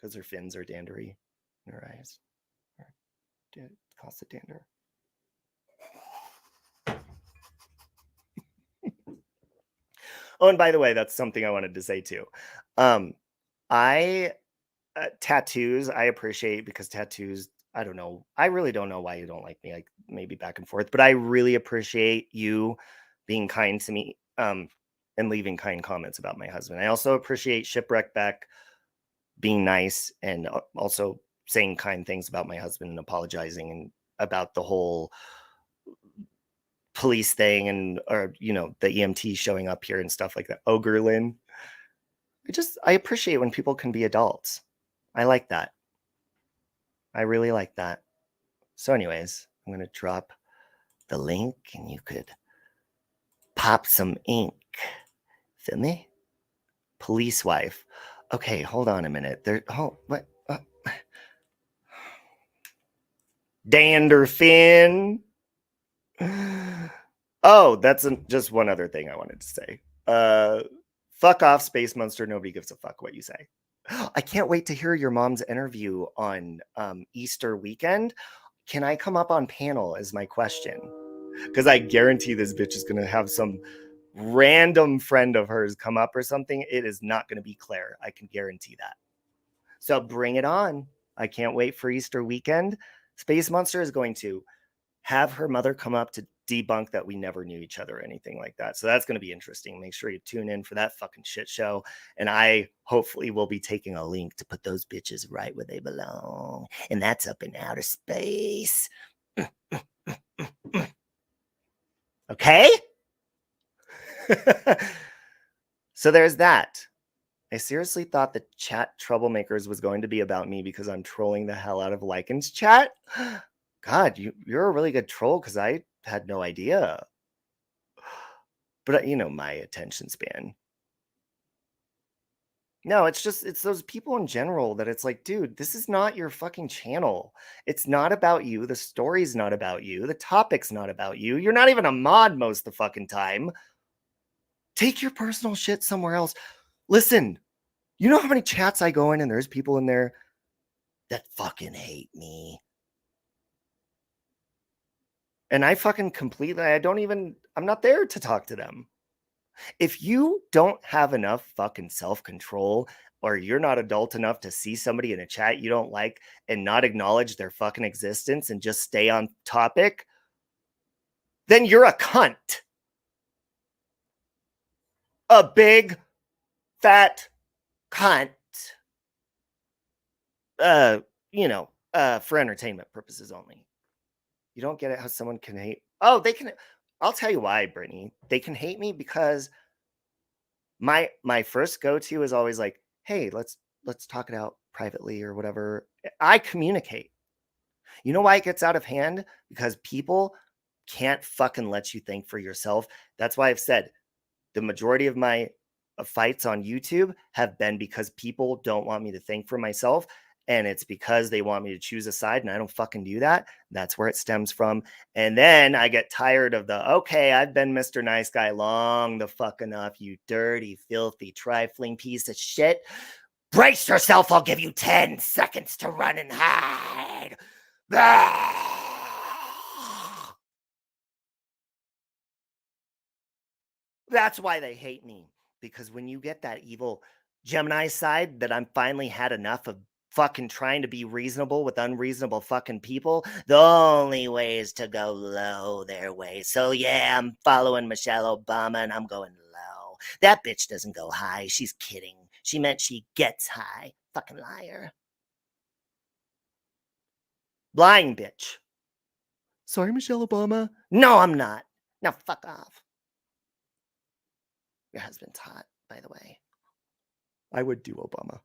Because her fins are dandery in her eyes. Cost of dander. Oh, and by the way, that's something I wanted to say too. Tattoos, I appreciate because tattoos, I don't know. I really don't know why you don't like me, like maybe back and forth, but I really appreciate you being kind to me and leaving kind comments about my husband. I also appreciate Shipwreck Beck being nice and also saying kind things about my husband and apologizing and about the whole police thing and, or, you know, the EMT showing up here and stuff like that. Ogre Lynn. I appreciate when people can be adults. I like that. I really like that. So anyways, I'm going to drop the link and you could pop some ink. Feel me? Police wife. Okay, hold on a minute. What? Danderfin. Oh, that's just one other thing I wanted to say. Fuck off, Space Monster. Nobody gives a fuck what you say. I can't wait to hear your mom's interview on Easter weekend. Can I come up on panel is my question. Because I guarantee this bitch is going to have some random friend of hers come up or something. It is not going to be Claire. I can guarantee that. So bring it on. I can't wait for Easter weekend. Space Monster is going to have her mother come up to debunk that we never knew each other or anything like that. So that's going to be interesting. Make sure you tune in for that fucking shit show. And I hopefully will be taking a link to put those bitches right where they belong. And that's up in outer space. Okay? So there's that. I seriously thought the chat Troublemakers was going to be about me because I'm trolling the hell out of Lycan's chat. God, you're a really good troll because I had no idea. But you know my attention span. No, it's those people in general that it's like, dude, this is not your fucking channel. It's not about you. The story's not about you. The topic's not about you. You're not even a mod most of the fucking time. Take your personal shit somewhere else. Listen, you know how many chats I go in and there's people in there that fucking hate me. And I fucking completely, I'm not there to talk to them. If you don't have enough fucking self-control or you're not adult enough to see somebody in a chat you don't like and not acknowledge their fucking existence and just stay on topic, then you're a cunt. A big, fat cunt. For entertainment purposes only. You don't get it how someone can hate. Oh, they can. I'll tell you why, Brittany. They can hate me because my first go-to is always like, hey, let's talk it out privately or whatever. I communicate. You know why it gets out of hand? Because people can't fucking let you think for yourself. That's why I've said the majority of my fights on YouTube have been because people don't want me to think for myself. And it's because they want me to choose a side and I don't fucking do that. That's where it stems from. And then I get tired of okay, I've been Mr. Nice Guy long the fuck enough, you dirty, filthy, trifling piece of shit. Brace yourself, I'll give you 10 seconds to run and hide. That's why they hate me. Because when you get that evil Gemini side that I'm finally had enough of fucking trying to be reasonable with unreasonable fucking people, the only way is to go low their way. So yeah, I'm following Michelle Obama and I'm going low. That bitch doesn't go high. She's kidding. She meant she gets high. Fucking liar. Lying bitch. Sorry, Michelle Obama. No, I'm not. Now fuck off. Your husband's hot, by the way. I would do Obama.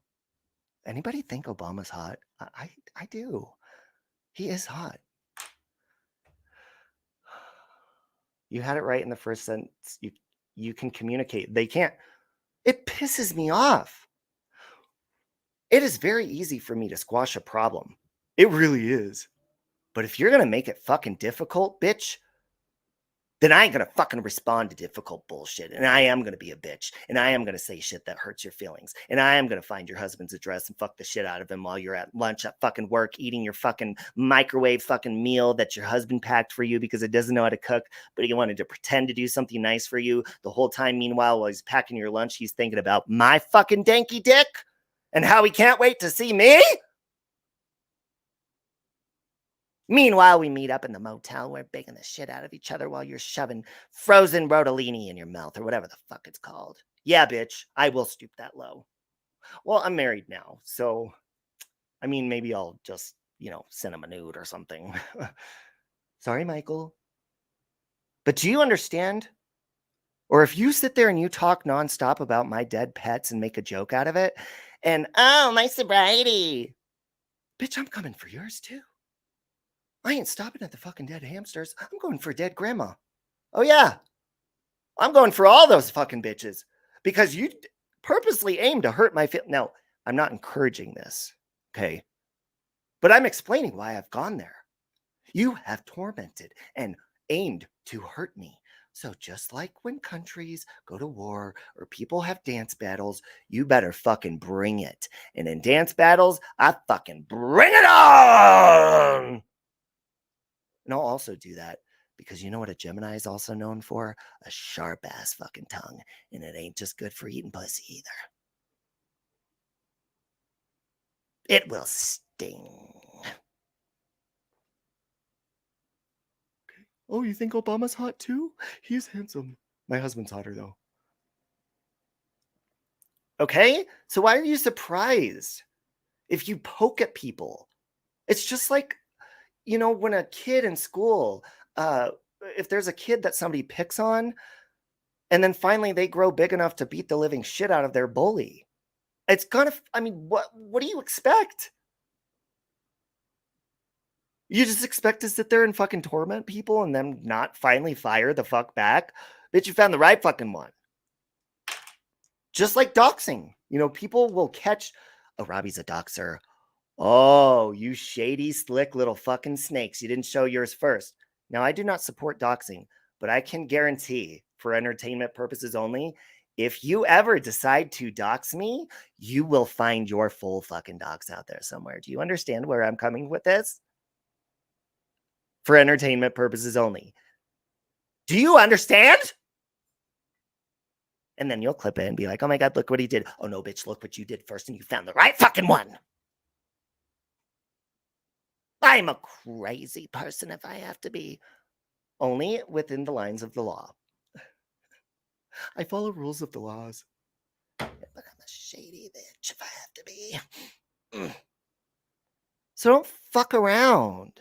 Anybody think Obama's hot? I do. He is hot. You had it right in the first sentence. You can communicate. They can't. It pisses me off. It is very easy for me to squash a problem. It really is. But if you're going to make it fucking difficult, bitch, then I ain't going to fucking respond to difficult bullshit. And I am going to be a bitch. And I am going to say shit that hurts your feelings. And I am going to find your husband's address and fuck the shit out of him while you're at lunch at fucking work eating your fucking microwave fucking meal that your husband packed for you because it doesn't know how to cook, but he wanted to pretend to do something nice for you the whole time. Meanwhile, while he's packing your lunch, he's thinking about my fucking danky dick and how he can't wait to see me. Meanwhile, we meet up in the motel. We're baking the shit out of each other while you're shoving frozen rotolini in your mouth or whatever the fuck it's called. Yeah, bitch, I will stoop that low. Well, I'm married now, so, I mean, maybe I'll just, send him a nude or something. Sorry, Michael. But do you understand? Or if you sit there and you talk nonstop about my dead pets and make a joke out of it, and, oh, my sobriety. Bitch, I'm coming for yours, too. I ain't stopping at the fucking dead hamsters. I'm going for dead grandma. Oh, yeah. I'm going for all those fucking bitches because you purposely aim to hurt my feelings. Now, I'm not encouraging this, okay? But I'm explaining why I've gone there. You have tormented and aimed to hurt me. So just like when countries go to war or people have dance battles, you better fucking bring it. And in dance battles, I fucking bring it on! And I'll also do that because you know what a Gemini is also known for? A sharp ass fucking tongue. And it ain't just good for eating pussy either. It will sting. Oh, you think Obama's hot too? He's handsome. My husband's hotter though. Okay? So why are you surprised if you poke at people? It's just like, you know, when a kid in school, if there's a kid that somebody picks on, and then finally they grow big enough to beat the living shit out of their bully. It's gonna, I mean, what do you expect? You just expect to sit there and fucking torment people and then not finally fire the fuck back? Bitch, you found the right fucking one. Just like doxing. You know, people will catch, oh, Robbie's a doxer. Oh, you shady, slick little fucking snakes. You didn't show yours first. Now, I do not support doxing, but I can guarantee, for entertainment purposes only, if you ever decide to dox me, you will find your full fucking dox out there somewhere. Do you understand where I'm coming with this? For entertainment purposes only. Do you understand? And then you'll clip it and be like, oh my God, look what he did. Oh no, bitch, look what you did first and you found the right fucking one. I'm a crazy person if I have to be. Only within the lines of the law. I follow rules of the laws. But I'm a shady bitch if I have to be. So don't fuck around.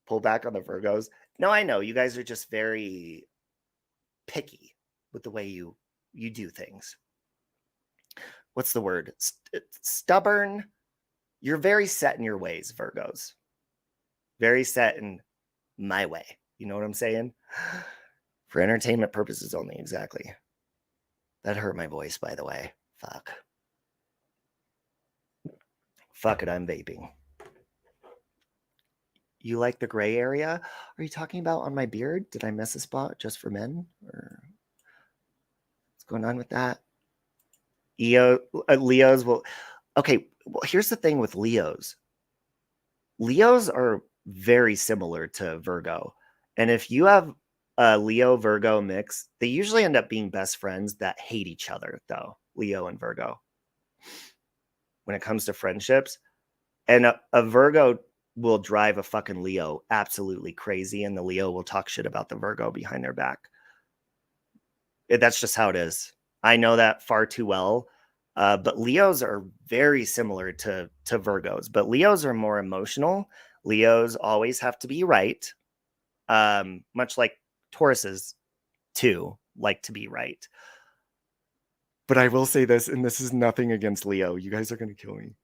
Pull back on the Virgos. No, I know. You guys are just very picky with the way you do things. What's the word? Stubborn. You're very set in your ways, Virgos. Very set in my way. You know what I'm saying? For entertainment purposes only, exactly. That hurt my voice, by the way. Fuck. Fuck it, I'm vaping. You like the gray area? Are you talking about on my beard? Did I miss a spot just for men? Or what's going on with that? Leos will... Okay, well, here's the thing with Leos. Leos are very similar to Virgo. And if you have a Leo-Virgo mix, they usually end up being best friends that hate each other, though, Leo and Virgo. When it comes to friendships. And a Virgo will drive a fucking Leo absolutely crazy, and the Leo will talk shit about the Virgo behind their back. That's just how it is. I know that far too well. But Leos are very similar to Virgos, but Leos are more emotional. Leos always have to be right. Much like Tauruses too like to be right. But I will say this, and this is nothing against Leo. You guys are going to kill me.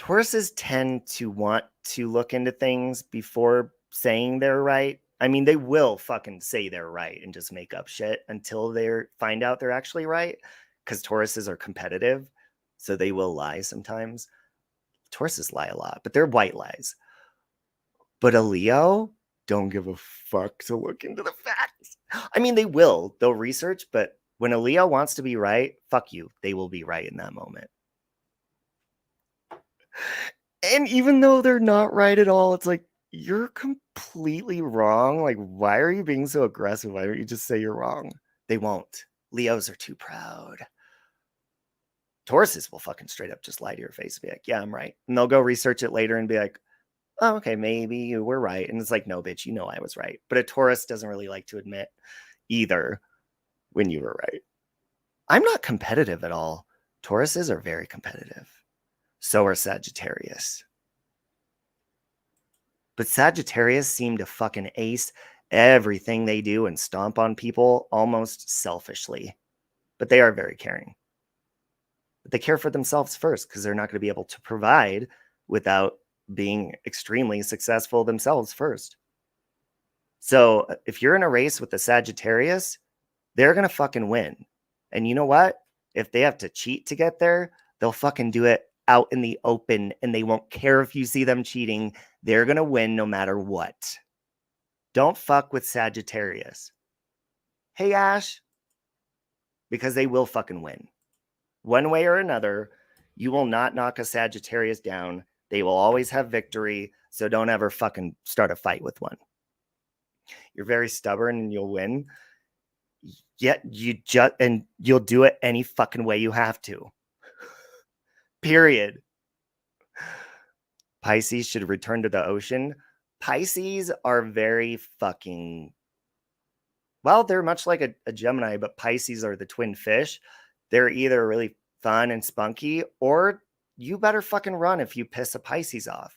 Tauruses tend to want to look into things before saying they're right. I mean, they will fucking say they're right and just make up shit until they find out they're actually right. Because Tauruses are competitive, so they will lie sometimes. Tauruses lie a lot, but they're white lies. But a Leo don't give a fuck to look into the facts. I mean, they will. They'll research, but when a Leo wants to be right, fuck you. They will be right in that moment. And even though they're not right at all, it's like, you're completely wrong. Like, why are you being so aggressive? Why don't you just say you're wrong? They won't. Leos are too proud. Tauruses will fucking straight up just lie to your face and be like, yeah, I'm right. And they'll go research it later and be like, oh, okay, maybe you were right. And it's like, no, bitch, you know I was right. But a Taurus doesn't really like to admit either when you were right. I'm not competitive at all. Tauruses are very competitive. So are Sagittarius. But Sagittarius seem to fucking ace everything they do and stomp on people almost selfishly. But they are very caring. But they care for themselves first because they're not going to be able to provide without being extremely successful themselves first. So if you're in a race with the Sagittarius, they're going to fucking win. And you know what? If they have to cheat to get there, they'll fucking do it out in the open and they won't care if you see them cheating. They're going to win no matter what. Don't fuck with Sagittarius. Hey, Ash. Because they will fucking win. One way or another, you will not knock a Sagittarius down. They will always have victory. So don't ever fucking start a fight with one. You're very stubborn and you'll win. Yet you'll do it any fucking way you have to. Period. Pisces should return to the ocean. Pisces are very fucking, well, they're much like a Gemini, but Pisces are the twin fish. They're either really fun and spunky, or you better fucking run if you piss a Pisces off.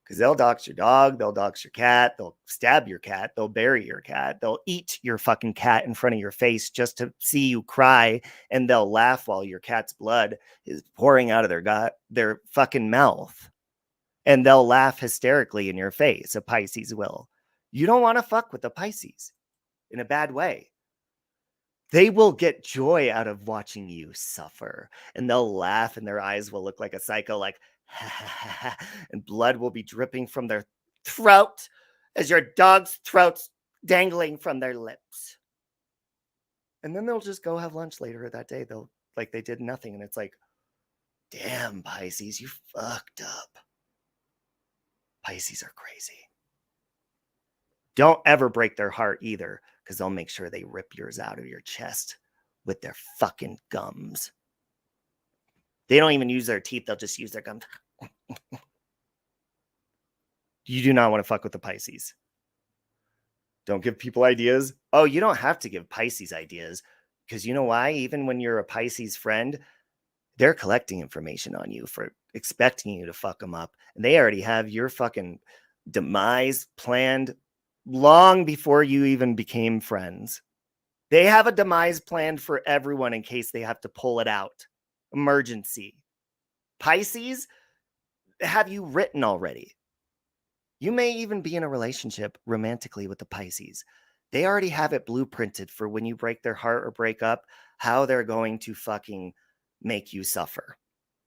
Because they'll dox your dog, they'll dox your cat, they'll stab your cat, they'll bury your cat, they'll eat your fucking cat in front of your face just to see you cry, and they'll laugh while your cat's blood is pouring out of their fucking mouth. And they'll laugh hysterically in your face, a Pisces will. You don't want to fuck with the Pisces in a bad way. They will get joy out of watching you suffer, and they'll laugh and their eyes will look like a psycho, like, and blood will be dripping from their throat as your dog's throat's dangling from their lips. And then they'll just go have lunch later that day. They'll, like, they did nothing. And it's like, damn, Pisces, you fucked up. Pisces are crazy. Don't ever break their heart either, because they'll make sure they rip yours out of your chest with their fucking gums. They don't even use their teeth. They'll just use their gums. You do not want to fuck with the Pisces. Don't give people ideas. Oh, you don't have to give Pisces ideas, because you know why? Even when you're a Pisces friend, they're collecting information on you for expecting you to fuck them up. And they already have your fucking demise planned long before you even became friends. They have a demise planned for everyone in case they have to pull it out. Emergency. Pisces have you written already. You may even be in a relationship romantically with the Pisces. They already have it blueprinted for when you break their heart or break up, how they're going to fucking make you suffer.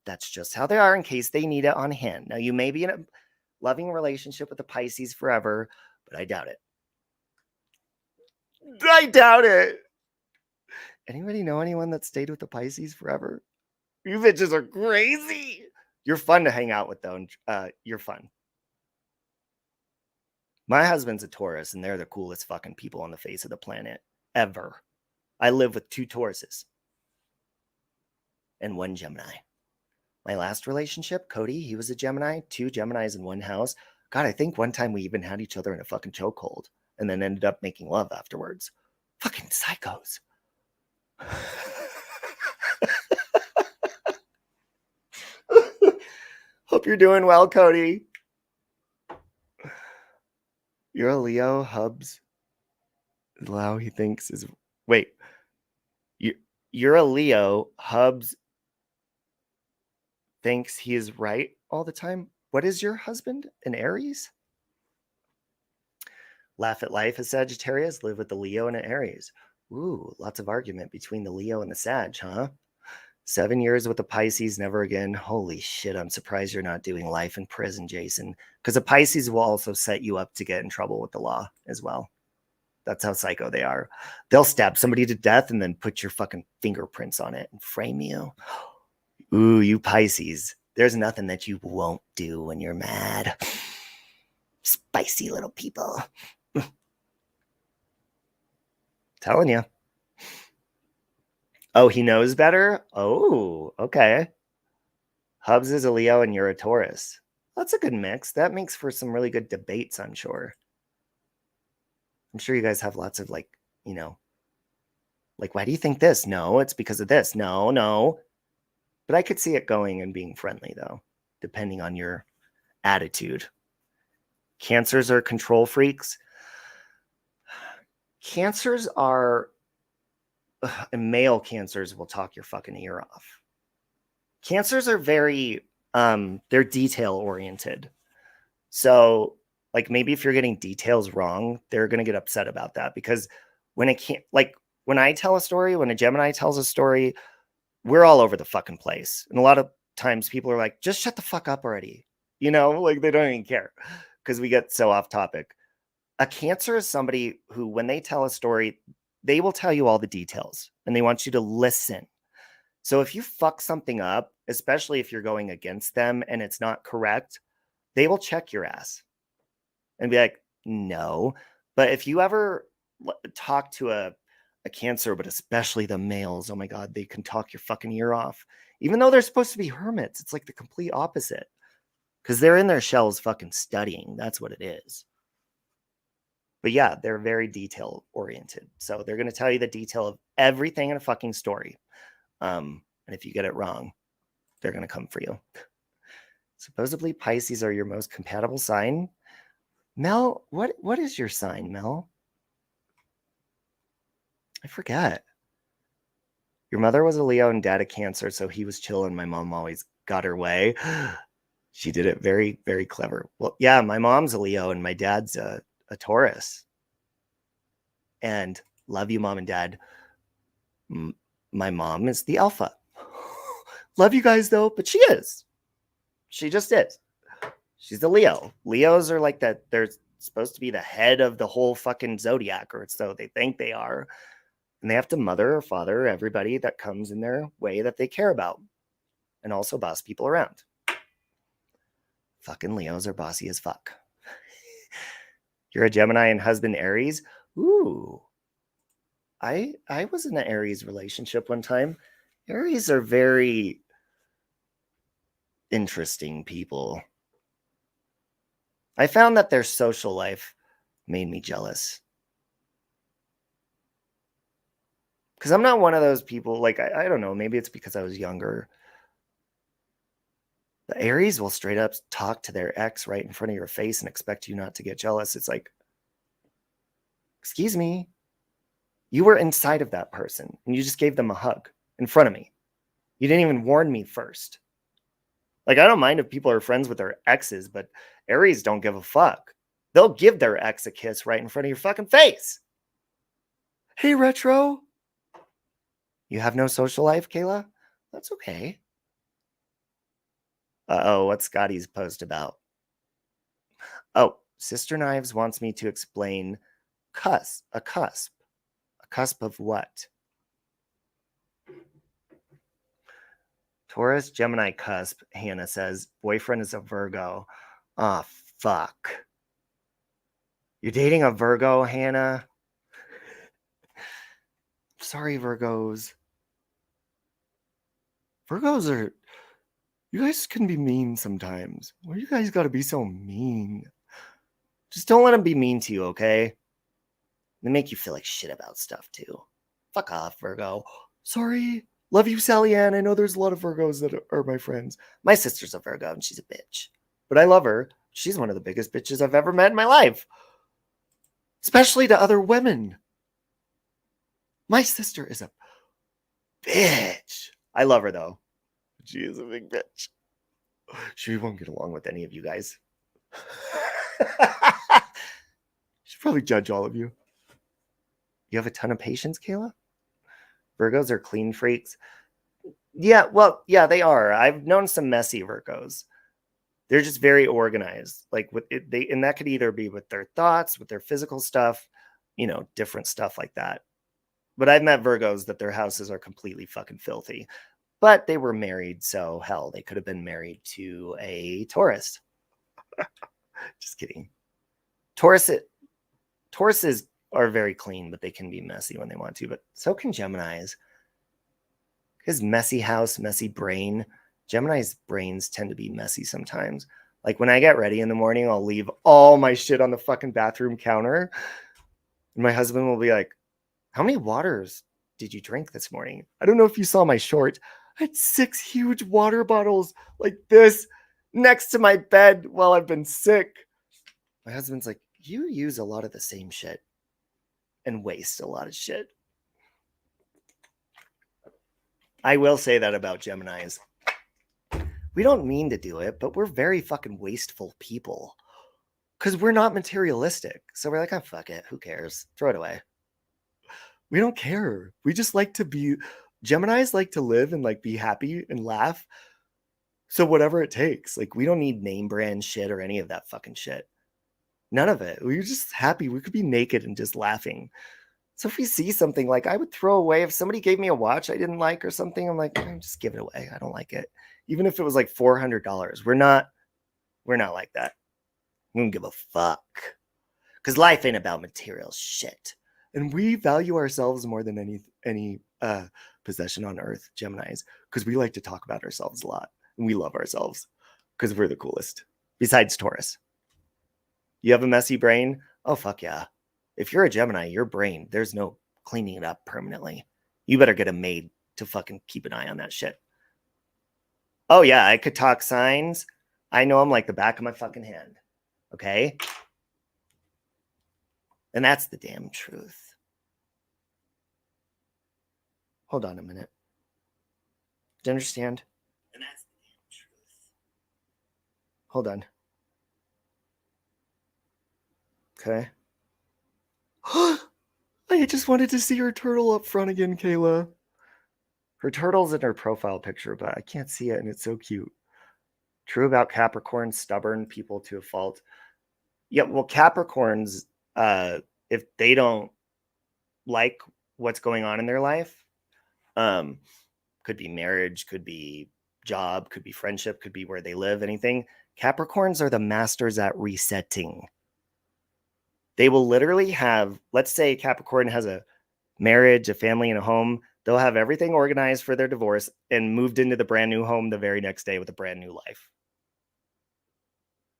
That's just how they are in case they need it on hand. Now, you may be in a loving relationship with the Pisces forever, but I doubt it. I doubt it. Anybody know anyone that stayed with the Pisces forever? You bitches are crazy. You're fun to hang out with, though. You're fun. My husband's a Taurus, and they're the coolest fucking people on the face of the planet ever. I live with 2 Tauruses and 1 Gemini. My last relationship, Cody, he was a Gemini, 2 Geminis in 1 house. God, I think one time we even had each other in a fucking chokehold and then ended up making love afterwards. Fucking psychos. Hope you're doing well, Cody. You're a Leo, Hubs. Lau, he thinks is... Wait. You're a Leo, Hubs thinks he is right all the time. What is your husband? An Aries? Laugh at life as Sagittarius, live with the Leo and an Aries. Ooh, lots of argument between the Leo and the Sag, huh? 7 years with the Pisces, never again. Holy shit, I'm surprised you're not doing life in prison, Jason. Because the Pisces will also set you up to get in trouble with the law as well. That's how psycho they are. They'll stab somebody to death and then put your fucking fingerprints on it and frame you. Ooh, you Pisces. There's nothing that you won't do when you're mad. Spicy little people. Telling you. Oh, he knows better? Oh, okay. Hubs is a Leo and you're a Taurus. That's a good mix. That makes for some really good debates, I'm sure. I'm sure you guys have lots of, like, you know, like, why do you think this? No, it's because of this. No. But I could see it going and being friendly, though, depending on your attitude. Cancers are control freaks. Cancers are... and male cancers will talk your fucking ear off. Cancers are very, they're detail oriented. So, like, maybe if you're getting details wrong, they're going to get upset about that, because when it can't, like, when I tell a story, when a Gemini tells a story, we're all over the fucking place. And a lot of times people are like, just shut the fuck up already. You know, like, they don't even care because we get so off topic. A Cancer is somebody who, when they tell a story, they will tell you all the details and they want you to listen. So if you fuck something up, especially if you're going against them and it's not correct, they will check your ass and be like, no. But if you ever talk to a Cancer, but especially the males, oh my God, they can talk your fucking ear off. Even though they're supposed to be hermits, it's like the complete opposite. Because they're in their shells fucking studying. That's what it is. But yeah, they're very detail oriented. So they're going to tell you the detail of everything in a fucking story. And if you get it wrong, they're going to come for you. Supposedly Pisces are your most compatible sign. Mel, what is your sign, Mel? I forget. Your mother was a Leo and dad a Cancer, so he was chill and my mom always got her way. She did it very, very clever. Well, yeah, my mom's a Leo and my dad's a Taurus. And love you, mom and dad. My mom is the alpha. Love you guys though, but she is. She just is. She's the Leo. Leos are like that. They're supposed to be the head of the whole fucking zodiac, or so they think they are. And they have to mother or father everybody that comes in their way that they care about. And also boss people around. Fucking Leos are bossy as fuck. You're a Gemini and husband Aries? Ooh. I was in an Aries relationship one time. Aries are very interesting people. I found that their social life made me jealous. Because I'm not one of those people, like, I don't know, maybe it's because I was younger. The Aries will straight up talk to their ex right in front of your face and expect you not to get jealous. It's like, excuse me, you were inside of that person and you just gave them a hug in front of me. You didn't even warn me first. Like, I don't mind if people are friends with their exes, but Aries don't give a fuck. They'll give their ex a kiss right in front of your fucking face. Hey, Retro. You have no social life, Kayla? That's okay. Uh-oh, what's Scotty's post about? Oh, Sister Knives wants me to explain a cusp. A cusp of what? Taurus, Gemini cusp, Hannah says. Boyfriend is a Virgo. Ah, fuck. You're dating a Virgo, Hannah? Sorry, Virgos. Virgos are... You guys can be mean sometimes. Why you guys gotta be so mean? Just don't let them be mean to you, okay? They make you feel like shit about stuff, too. Fuck off, Virgo. Sorry. Love you, Sally Ann. I know there's a lot of Virgos that are my friends. My sister's a Virgo, and she's a bitch. But I love her. She's one of the biggest bitches I've ever met in my life. Especially to other women. My sister is a bitch. I love her, though. She is a big bitch. She won't get along with any of you guys. She'll probably judge all of you. You have a ton of patience, Kayla? Virgos are clean freaks. Yeah, well, yeah, they are. I've known some messy Virgos. They're just very organized. Like with it, and that could either be with their thoughts, with their physical stuff, you know, different stuff like that. But I've met Virgos that their houses are completely fucking filthy. But they were married, so hell, they could have been married to a Taurus. Just kidding. Tauruses are very clean, but they can be messy when they want to. But so can Geminis. His messy house, messy brain. Gemini's brains tend to be messy sometimes. Like when I get ready in the morning, I'll leave all my shit on the fucking bathroom counter. And my husband will be like, how many waters did you drink this morning? I don't know if you saw my short. I had 6 huge water bottles like this next to my bed while I've been sick. My husband's like, you use a lot of the same shit and waste a lot of shit. I will say that about Geminis. We don't mean to do it, but we're very fucking wasteful people. Because we're not materialistic. So we're like, oh, fuck it. Who cares? Throw it away. We don't care. We just like to be... Geminis like to live and like be happy and laugh. So whatever it takes. Like we don't need name brand shit or any of that fucking shit. None of it. We were just happy. We could be naked and just laughing. So if we see something, like, I would throw away. If somebody gave me a watch I didn't like or something, I'm like, just give it away. I don't like it. Even if it was like $400. We're not like that. We don't give a fuck. Because life ain't about material shit. And we value ourselves more than any possession on earth, Geminis, because we like to talk about ourselves a lot. And we love ourselves because we're the coolest. Besides Taurus. You have a messy brain? Oh, fuck yeah. If you're a Gemini, your brain, there's no cleaning it up permanently. You better get a maid to fucking keep an eye on that shit. Oh, yeah, I could talk signs. I know them like the back of my fucking hand. Okay? And that's the damn truth. Hold on a minute. Do you understand? And that's the damn truth. Hold on. Okay. I just wanted to see her turtle up front again, Kayla. Her turtle's in her profile picture, but I can't see it, and it's so cute. True about Capricorn, stubborn people to a fault. Yeah, well, Capricorns, if they don't like what's going on in their life, could be marriage, could be job, could be friendship, could be where they live, anything. Capricorns are the masters at resetting. They will literally have, let's say Capricorn has a marriage, a family, and a home. They'll have everything organized for their divorce and moved into the brand new home the very next day with a brand new life.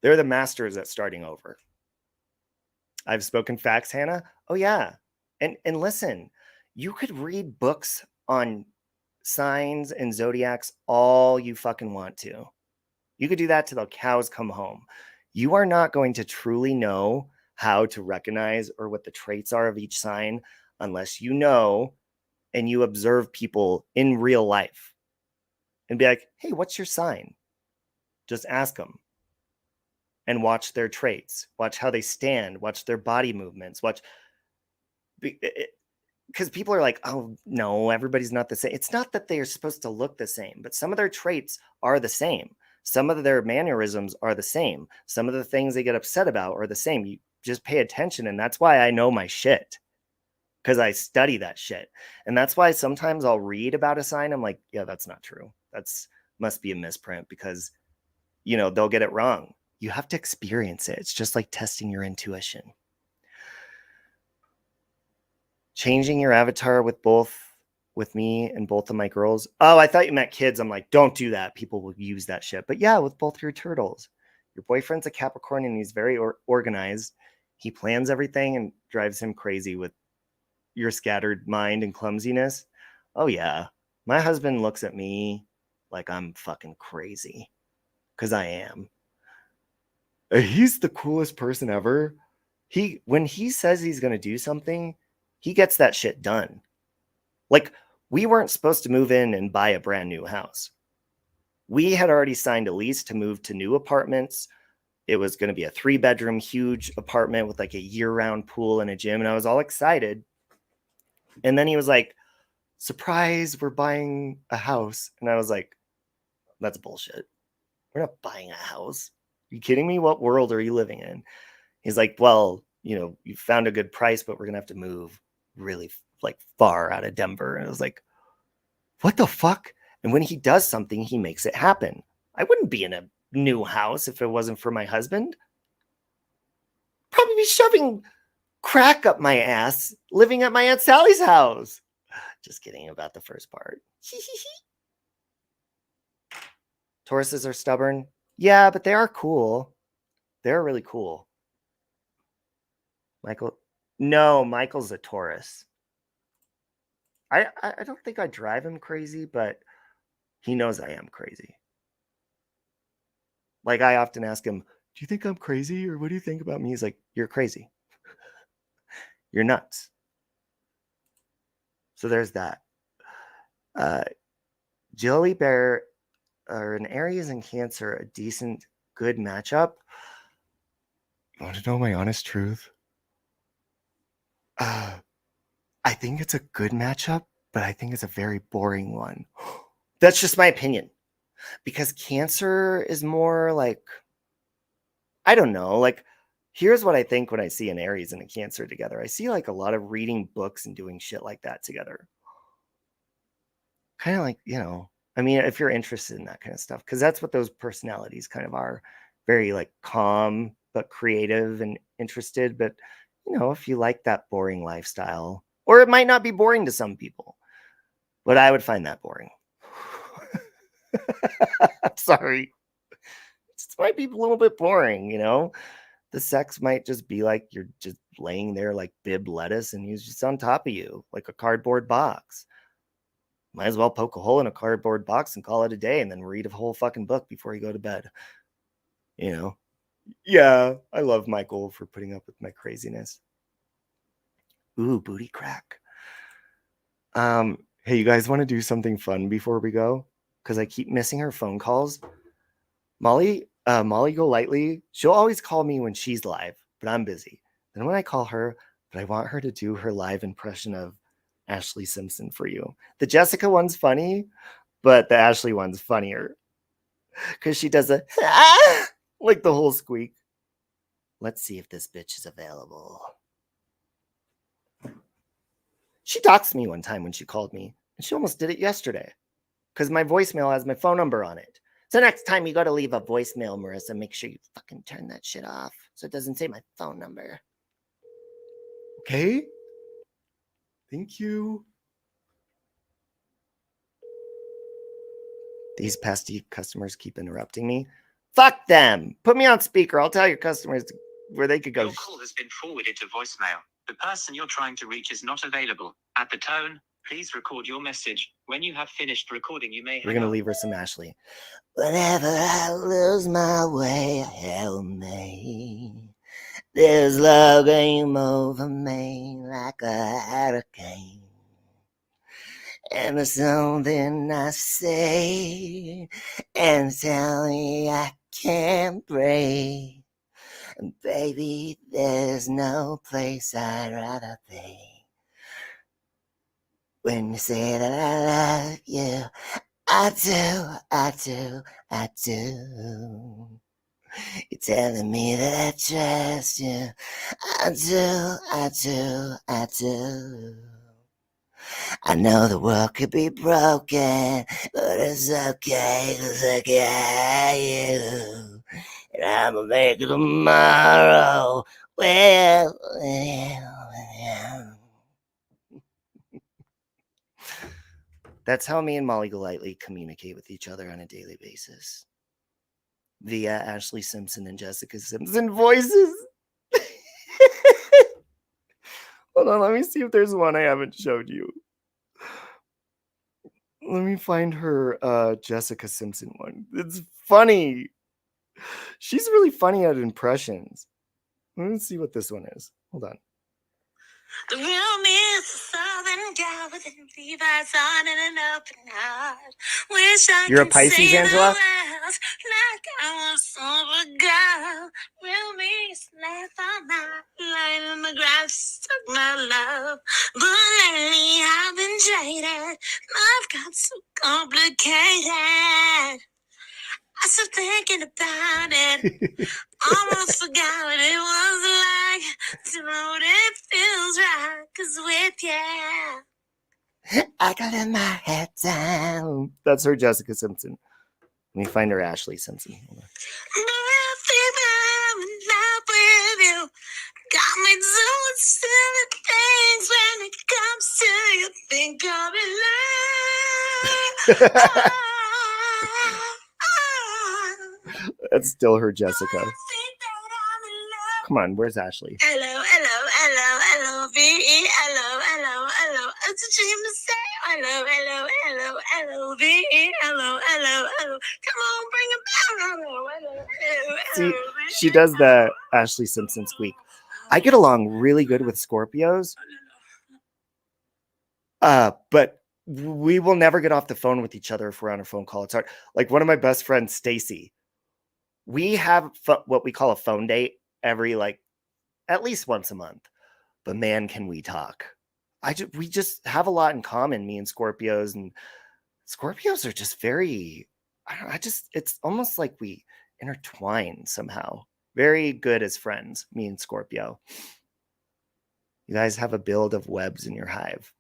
They're the masters at starting over. I've spoken facts, Hannah. Oh, yeah. And listen, you could read books on signs and zodiacs all you fucking want to. You could do that till the cows come home. You are not going to truly know how to recognize or what the traits are of each sign unless you know and you observe people in real life and be like, hey, what's your sign? Just ask them and watch their traits, watch how they stand, watch their body movements, watch. Because people are like, oh, no, everybody's not the same. It's not that they are supposed to look the same, but some of their traits are the same. Some of their mannerisms are the same. Some of the things they get upset about are the same. You just pay attention. And that's why I know my shit, because I study that shit. And that's why sometimes I'll read about a sign. I'm like, yeah, that's not true. That's must be a misprint because, they'll get it wrong. You have to experience it. It's just like testing your intuition. Changing your avatar with me and both of my girls. Oh, I thought you meant kids. I'm like, don't do that. People will use that shit. But yeah, with both your turtles. Your boyfriend's a Capricorn and he's very organized. He plans everything and drives him crazy with your scattered mind and clumsiness. Oh yeah. My husband looks at me like I'm fucking crazy. Because I am. He's the coolest person ever. When he says he's going to do something, he gets that shit done. Like, we weren't supposed to move in and buy a brand new house. We had already signed a lease to move to new apartments. It was going to be a 3-bedroom, huge apartment with like a year-round pool and a gym. And I was all excited. And then he was like, surprise, we're buying a house. And I was like, that's bullshit. We're not buying a house. Are you kidding me? What world are you living in? He's like, well, you found a good price, but we're going to have to move really like far out of Denver. And I was like, what the fuck? And when he does something, he makes it happen. I wouldn't be in a new house if it wasn't for my husband. Probably be shoving crack up my ass living at my Aunt Sally's house. Just kidding about the first part. Tauruses are stubborn. Yeah, but they are cool. They're really cool. Michael. No, Michael's a Taurus. I don't think I drive him crazy, but he knows I am crazy. Like, I often ask him, do you think I'm crazy? Or what do you think about me? He's like, you're crazy. You're nuts. So there's that. Jelly Bear or an Aries and Cancer, a decent, good matchup. You want to know my honest truth? I think it's a good matchup, but I think it's a very boring one. That's just my opinion. Because Cancer is more like, I don't know, like Here's what I think when I see an Aries and a Cancer together. I see like a lot of reading books and doing shit like that together. Kind of like, I mean, if you're interested in that kind of stuff, because that's what those personalities kind of are. Very like calm, but creative and interested. But, if you like that boring lifestyle, or it might not be boring to some people, but I would find that boring. I'm sorry. It might be a little bit boring, The sex might just be like you're just laying there like Bib lettuce and he's just on top of you like a cardboard box. Might as well poke a hole in a cardboard box and call it a day and then read a whole fucking book before you go to bed. Yeah, I love Michael for putting up with my craziness. Ooh, booty crack. Hey, you guys want to do something fun before we go? Because I keep missing her phone calls. Molly Golightly, she'll always call me when she's live, but I'm busy. Then when I call her, but I want her to do her live impression of Ashley Simpson for you. The Jessica one's funny, but the Ashley one's funnier. Because she does a like the whole squeak. Let's see if this bitch is available. She doxed me one time when she called me, and she almost did it yesterday. Because my voicemail has my phone number on it. So next time you got to leave a voicemail, Marissa, make sure you fucking turn that shit off so it doesn't say my phone number. Okay? Thank you. These pesky customers keep interrupting me. Fuck them. Put me on speaker. I'll tell your customers where they could go. Your call has been forwarded to voicemail. The person you're trying to reach is not available. At the tone, please record your message. When you have finished recording, you may hang up. We're going to leave her some Ashley. Whenever I lose my way, help me. This love came over me like a hurricane. And there's something I say and tell me I can't break. And baby, there's no place I'd rather be. When you say that I love you, I do. You're telling me that I trust you. I do. I know the world could be broken, but it's okay, 'cause I got you. And I'ma make it tomorrow. Well. That's how me and Molly Golightly communicate with each other on a daily basis. Via Ashley Simpson and Jessica Simpson voices. Hold on, let me see if there's one I haven't showed you. Let me find her Jessica Simpson one. It's funny. She's really funny at impressions. Let me see what this one is. Hold on. The real me is a southern gal with an Levi's on and an open heart. Wish I You're a could Pisces, say Angela? the words like I was sober girl. Real me is left all night, lying in the grass, stuck my love. But lately I've been jaded, life got so complicated. I started thinking about it. Almost forgot what it was like to know what it feels right. 'Cause with you, I got in my head down. That's her Jessica Simpson. Let me find her Ashley Simpson. Hold on. I'm in love with you. Got me doing silly things when it comes to you. Think I'm in love. That's still her Jessica. Come on, where's Ashley? Hello, V-E, hello. It's a dream to say hello, V-E, hello. Come on, bring it down, hello. See, she does the Ashley Simpson squeak. I get along really good with Scorpios. But we will never get off the phone with each other if we're on a phone call. It's hard. Like one of my best friends, Stacy, we have what we call a phone date every at least once a month. But man, can we talk? We just have a lot in common, me and Scorpios, and Scorpios are just very. It's almost like we intertwine somehow. Very good as friends, me and Scorpio. You guys have a build of webs in your hive.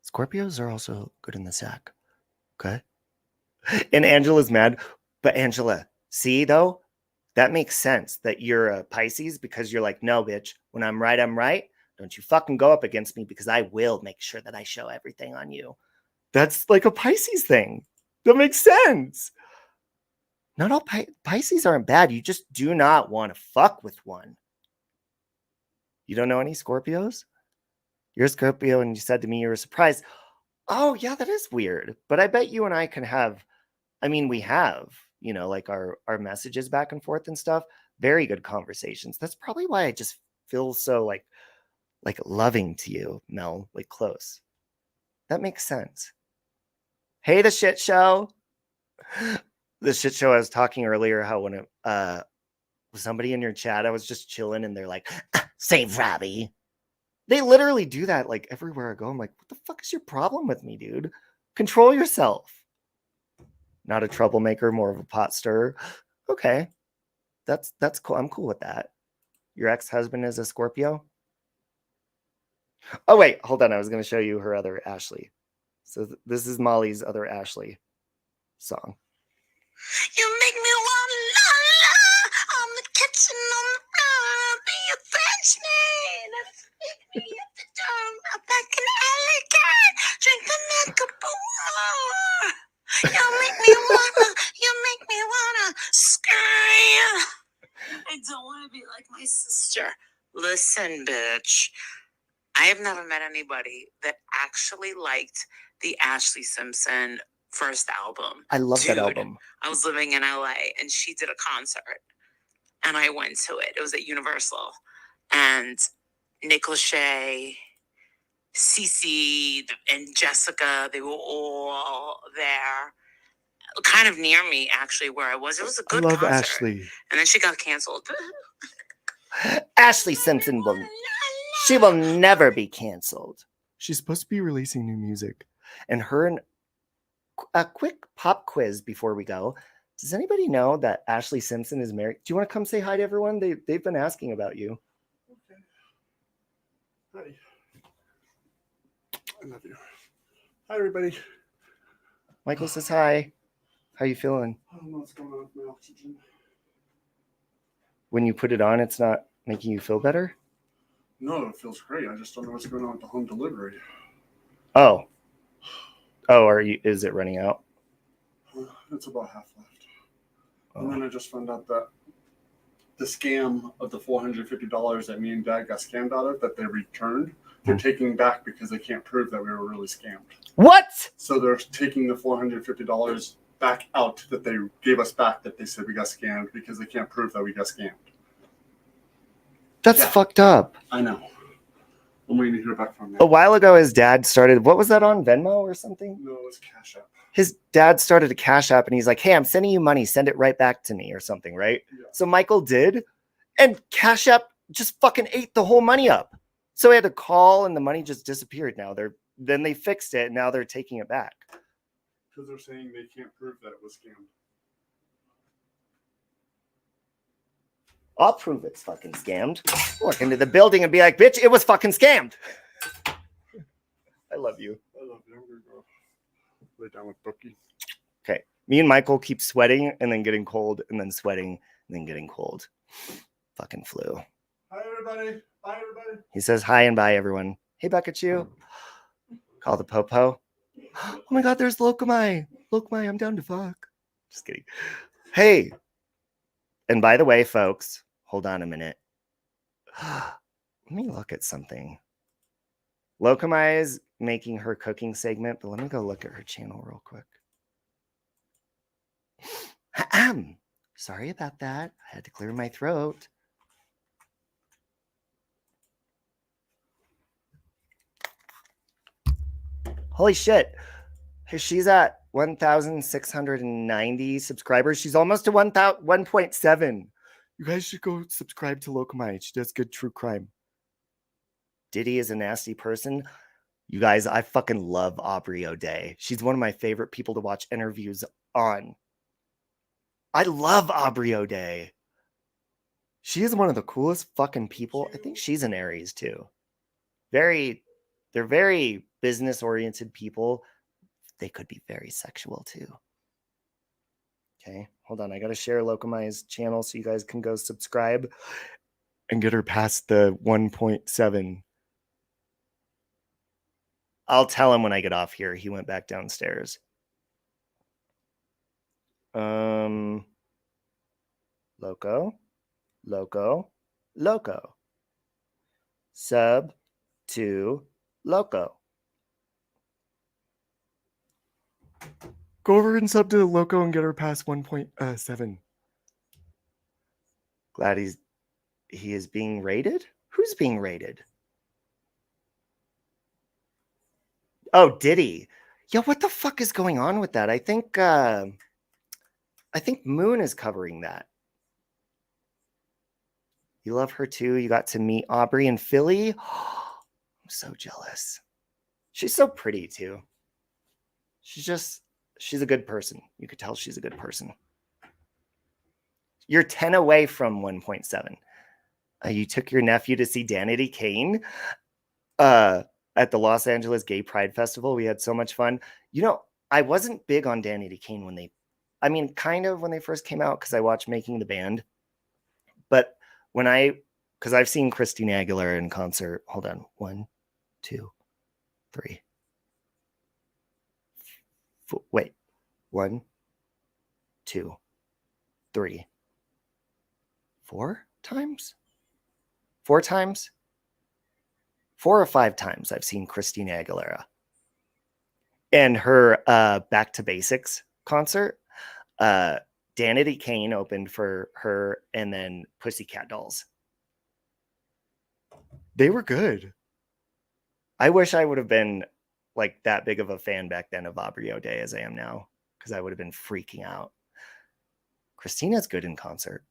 Scorpios are also good in the sack. Okay? And Angela's mad. But Angela, see though? That makes sense that you're a Pisces because you're like, no, bitch, when I'm right, I'm right. Don't you fucking go up against me because I will make sure that I show everything on you. That's like a Pisces thing. That makes sense. Not all Pisces aren't bad. You just do not want to fuck with one. You don't know any Scorpios? You're a Scorpio and you said to me you were surprised. Oh, yeah, that is weird. But I bet you and I can have, I mean, we have, you know, like our messages back and forth and stuff. Very good conversations. That's probably why I just feel so like loving to you, Mel, like close. That makes sense. Hey, the shit show. The shit show I was talking earlier, how when it was somebody in your chat, I was just chilling and they're like, save Robbie. They literally do that like everywhere I go. I'm like, what the fuck is your problem with me, dude? Control yourself. Not a troublemaker, more of a pot stirrer. Okay. That's cool. I'm cool with that. Your ex-husband is a Scorpio? Oh, wait, hold on. I was going to show you her other Ashley. So this is Molly's other Ashley song. You make me wanna la la on the kitchen on the floor. Be a French maid. Meet me at the door. I'm back in LA cat. Drink the neck of You make me wanna scream. I don't want to be like my sister. Listen, bitch. I have never met anybody that actually liked the Ashley Simpson first album. I love that Dude, album. I was living in LA and she did a concert and I went to it. It was at Universal. And Nick Lachey, Cece, and Jessica, they were all there. Kind of near me, actually, where I was. It was a good concert. Ashley. And then she got canceled. Ashley Simpson she will never be canceled. She's supposed to be releasing new music. And her and a quick pop quiz before we go. Does anybody know that Ashley Simpson is married? Do you want to come say hi to everyone? They've been asking about you. Okay. Hi. I love you. Hi, everybody. Michael says hi. How you feeling? I don't know what's going on with my oxygen. When you put it on, it's not making you feel better? No, it feels great. I just don't know what's going on with the home delivery. Oh, is it running out? It's about half left. Oh. And then I just found out that the scam of the $450 that me and Dad got scammed out of, that they returned, they're taking back because they can't prove that we were really scammed. What? So they're taking the $450 back out that they gave us back, that they said we got scammed, because they can't prove that we got scammed. That's fucked up. I know. I'm waiting to hear back from them. A while ago, his dad started, what was that on, Venmo or something? No, it was Cash App. His dad started a Cash App and he's like, hey, I'm sending you money. Send it right back to me or something, right? Yeah. So Michael did. And Cash App just fucking ate the whole money up. So he had to call and the money just disappeared. Now then they fixed it. And now they're taking it back. Because they're saying they can't prove that it was scammed. I'll prove it's fucking scammed. Walk into the building and be like, bitch, it was fucking scammed. I love you. I love you. I'm going to go lay down with Brookie. Okay. Me and Michael keep sweating and then getting cold and then sweating and then getting cold. Fucking flu. Hi, everybody. Bye, everybody. He says hi and bye, everyone. Hey, back at you. Call the popo. Oh my God, there's Lokamai. Lokamai, I'm down to fuck. Just kidding. Hey. And by the way, folks, hold on a minute. Let me look at something. Lokamai is making her cooking segment, but let me go look at her channel real quick. Sorry about that. I had to clear my throat. Holy shit. She's at 1,690 subscribers. She's almost to 1.7. You guys should go subscribe to Lokamai. She does good true crime. Diddy is a nasty person. You guys, I fucking love Aubrey O'Day. She's one of my favorite people to watch interviews on. I love Aubrey O'Day. She is one of the coolest fucking people. I think she's an Aries too. They're very business oriented people. They could be very sexual too. Okay, hold on. I got to share Locomai's channel so you guys can go subscribe and get her past the 1.7. I'll tell him when I get off here. He went back downstairs. Loco. Sub to Loco. Go over and sub to Loco and get her past 1.7. Glad he is being rated? Who's being rated? Oh, Diddy. Yeah, what the fuck is going on with that? I think Moon is covering that. You love her too. You got to meet Aubrey in Philly. I'm so jealous. She's so pretty too. She's a good person. You could tell she's a good person. You're 10 away from 1.7. You took your nephew to see Danity Kane at the Los Angeles Gay Pride Festival. We had so much fun. You know, I wasn't big on Danity Kane kind of when they first came out because I watched Making the Band. But because I've seen Christina Aguilera in concert. Hold on. 1, 2, 3. Wait. 1, 2, 3. 4 times? 4 times? 4 or 5 times I've seen Christina Aguilera. And her Back to Basics concert. Danity Kane opened for her, and then Pussycat Dolls. They were good. I wish I would have been like that big of a fan back then of Aubrey O'Day as I am now, because I would have been freaking out. Christina's good in concert.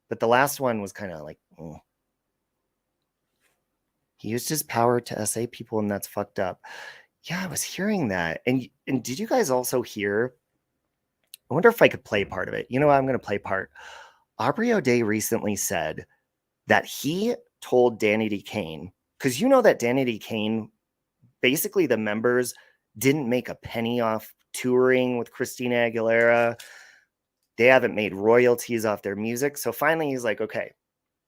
But the last one was kind of like, He used his power to essay people, and that's fucked up. Yeah, I was hearing that. And did you guys also hear? I wonder if I could play part of it. You know what? I'm going to play part. Aubrey O'Day recently said that he told Danity Kane, because you know that Danity Kane, basically the members didn't make a penny off touring with Christina Aguilera. They haven't made royalties off their music. So finally he's like, okay,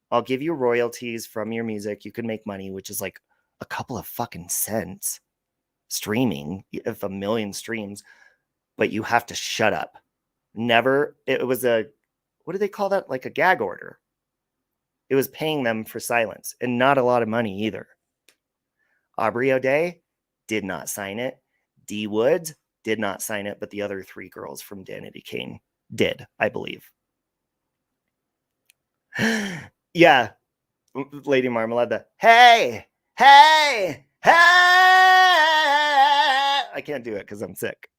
I'll give you royalties from your music. You can make money, which is like a couple of fucking cents streaming, if 1 million streams, but you have to shut up. It was what do they call that? Like a gag order. It was paying them for silence, and not a lot of money either. Aubrey O'Day did not sign it. Dee Woods did not sign it, but the other 3 girls from Danity Kane did, I believe. Yeah. Lady Marmalade, hey! I can't do it because I'm sick.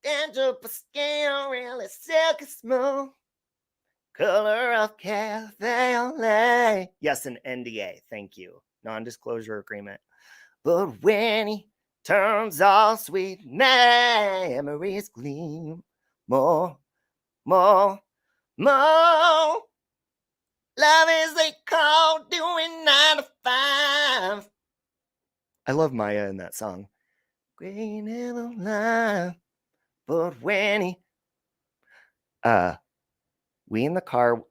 Angel Pascal, really silky smooth. Color of cafe au lait. Yes, an NDA. Thank you. Non-disclosure agreement. But when he turns all sweet, memories gleam. More. Love is they call doing 9 to 5. I love Maya in that song. Great in the line. But when he we in the car,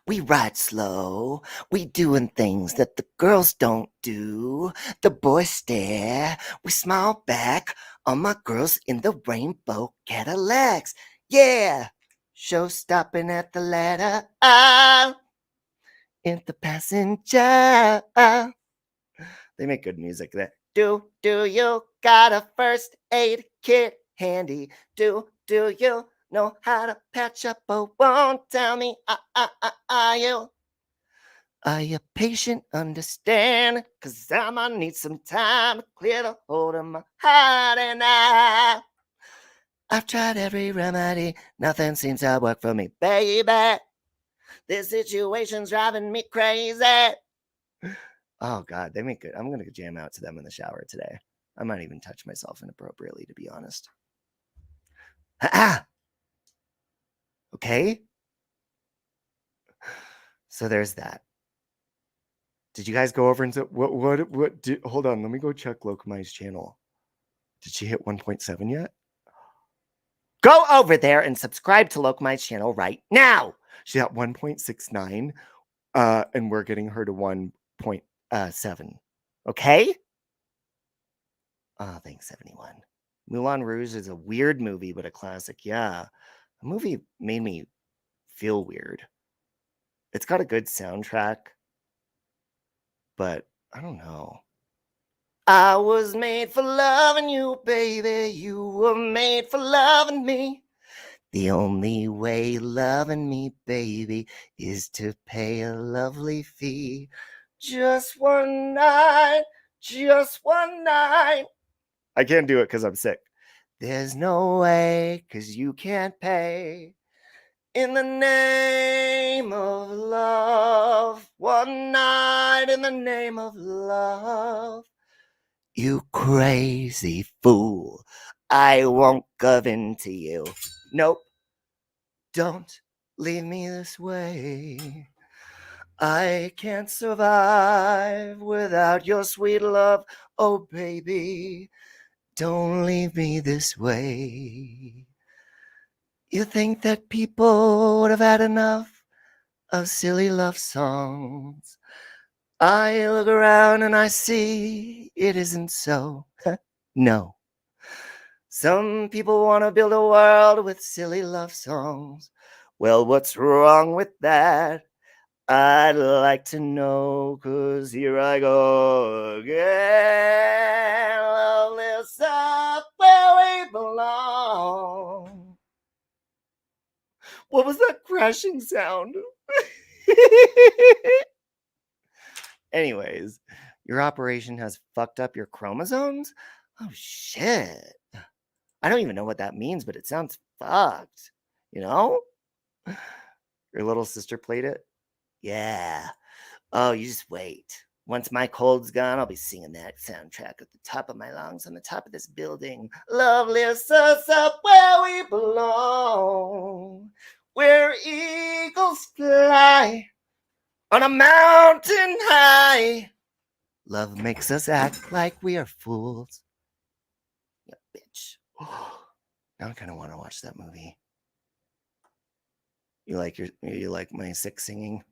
we ride slow, we doing things that the girls don't do. The boys stare, we smile back. All my girls in the rainbow Cadillacs. Yeah, show stopping at the ladder. In the passenger. They make good music there. Do you got a first aid kit handy? Do you know how to patch up a wound? Tell me, are you patient? Understand? 'Cause I might need some time to clear the hold of my heart, and I've tried every remedy. Nothing seems to work for me, baby. This situation's driving me crazy. Oh God, they make good. I'm gonna jam out to them in the shower today. I might even touch myself inappropriately, to be honest. Ah! Okay? So there's that. Did you guys go over and say, hold on, let me go check Lokamai's channel. Did she hit 1.7 yet? Go over there and subscribe to Lokamai's channel right now. She's at 1.69, and we're getting her to 1.7. Okay? Oh, thanks, 71. Moulin Rouge is a weird movie, but a classic. Yeah. The movie made me feel weird. It's got a good soundtrack, but I don't know. I was made for loving you, baby. You were made for loving me. The only way loving me, baby, is to pay a lovely fee. Just one night, just one night. I can't do it because I'm sick. There's no way, because you can't pay. In the name of love, one night in the name of love. You crazy fool, I won't give in to you. Nope, don't leave me this way. I can't survive without your sweet love. Oh, baby, don't leave me this way. You think that people would have had enough of silly love songs? I look around and I see it isn't so. No. Some people want to build a world with silly love songs. Well, what's wrong with that? I'd like to know, 'cause here I go again. Love lives up where we belong. What was that crashing sound? Anyways, your operation has fucked up your chromosomes? Oh, shit. I don't even know what that means, but it sounds fucked. You know? Your little sister played it? Yeah. Oh, you just wait. Once my cold's gone, I'll be singing that soundtrack at the top of my lungs on the top of this building. Love lifts us up where we belong, where eagles fly on a mountain high. Love makes us act like we are fools. You bitch. Now I kind of want to watch that movie. You like my sick singing?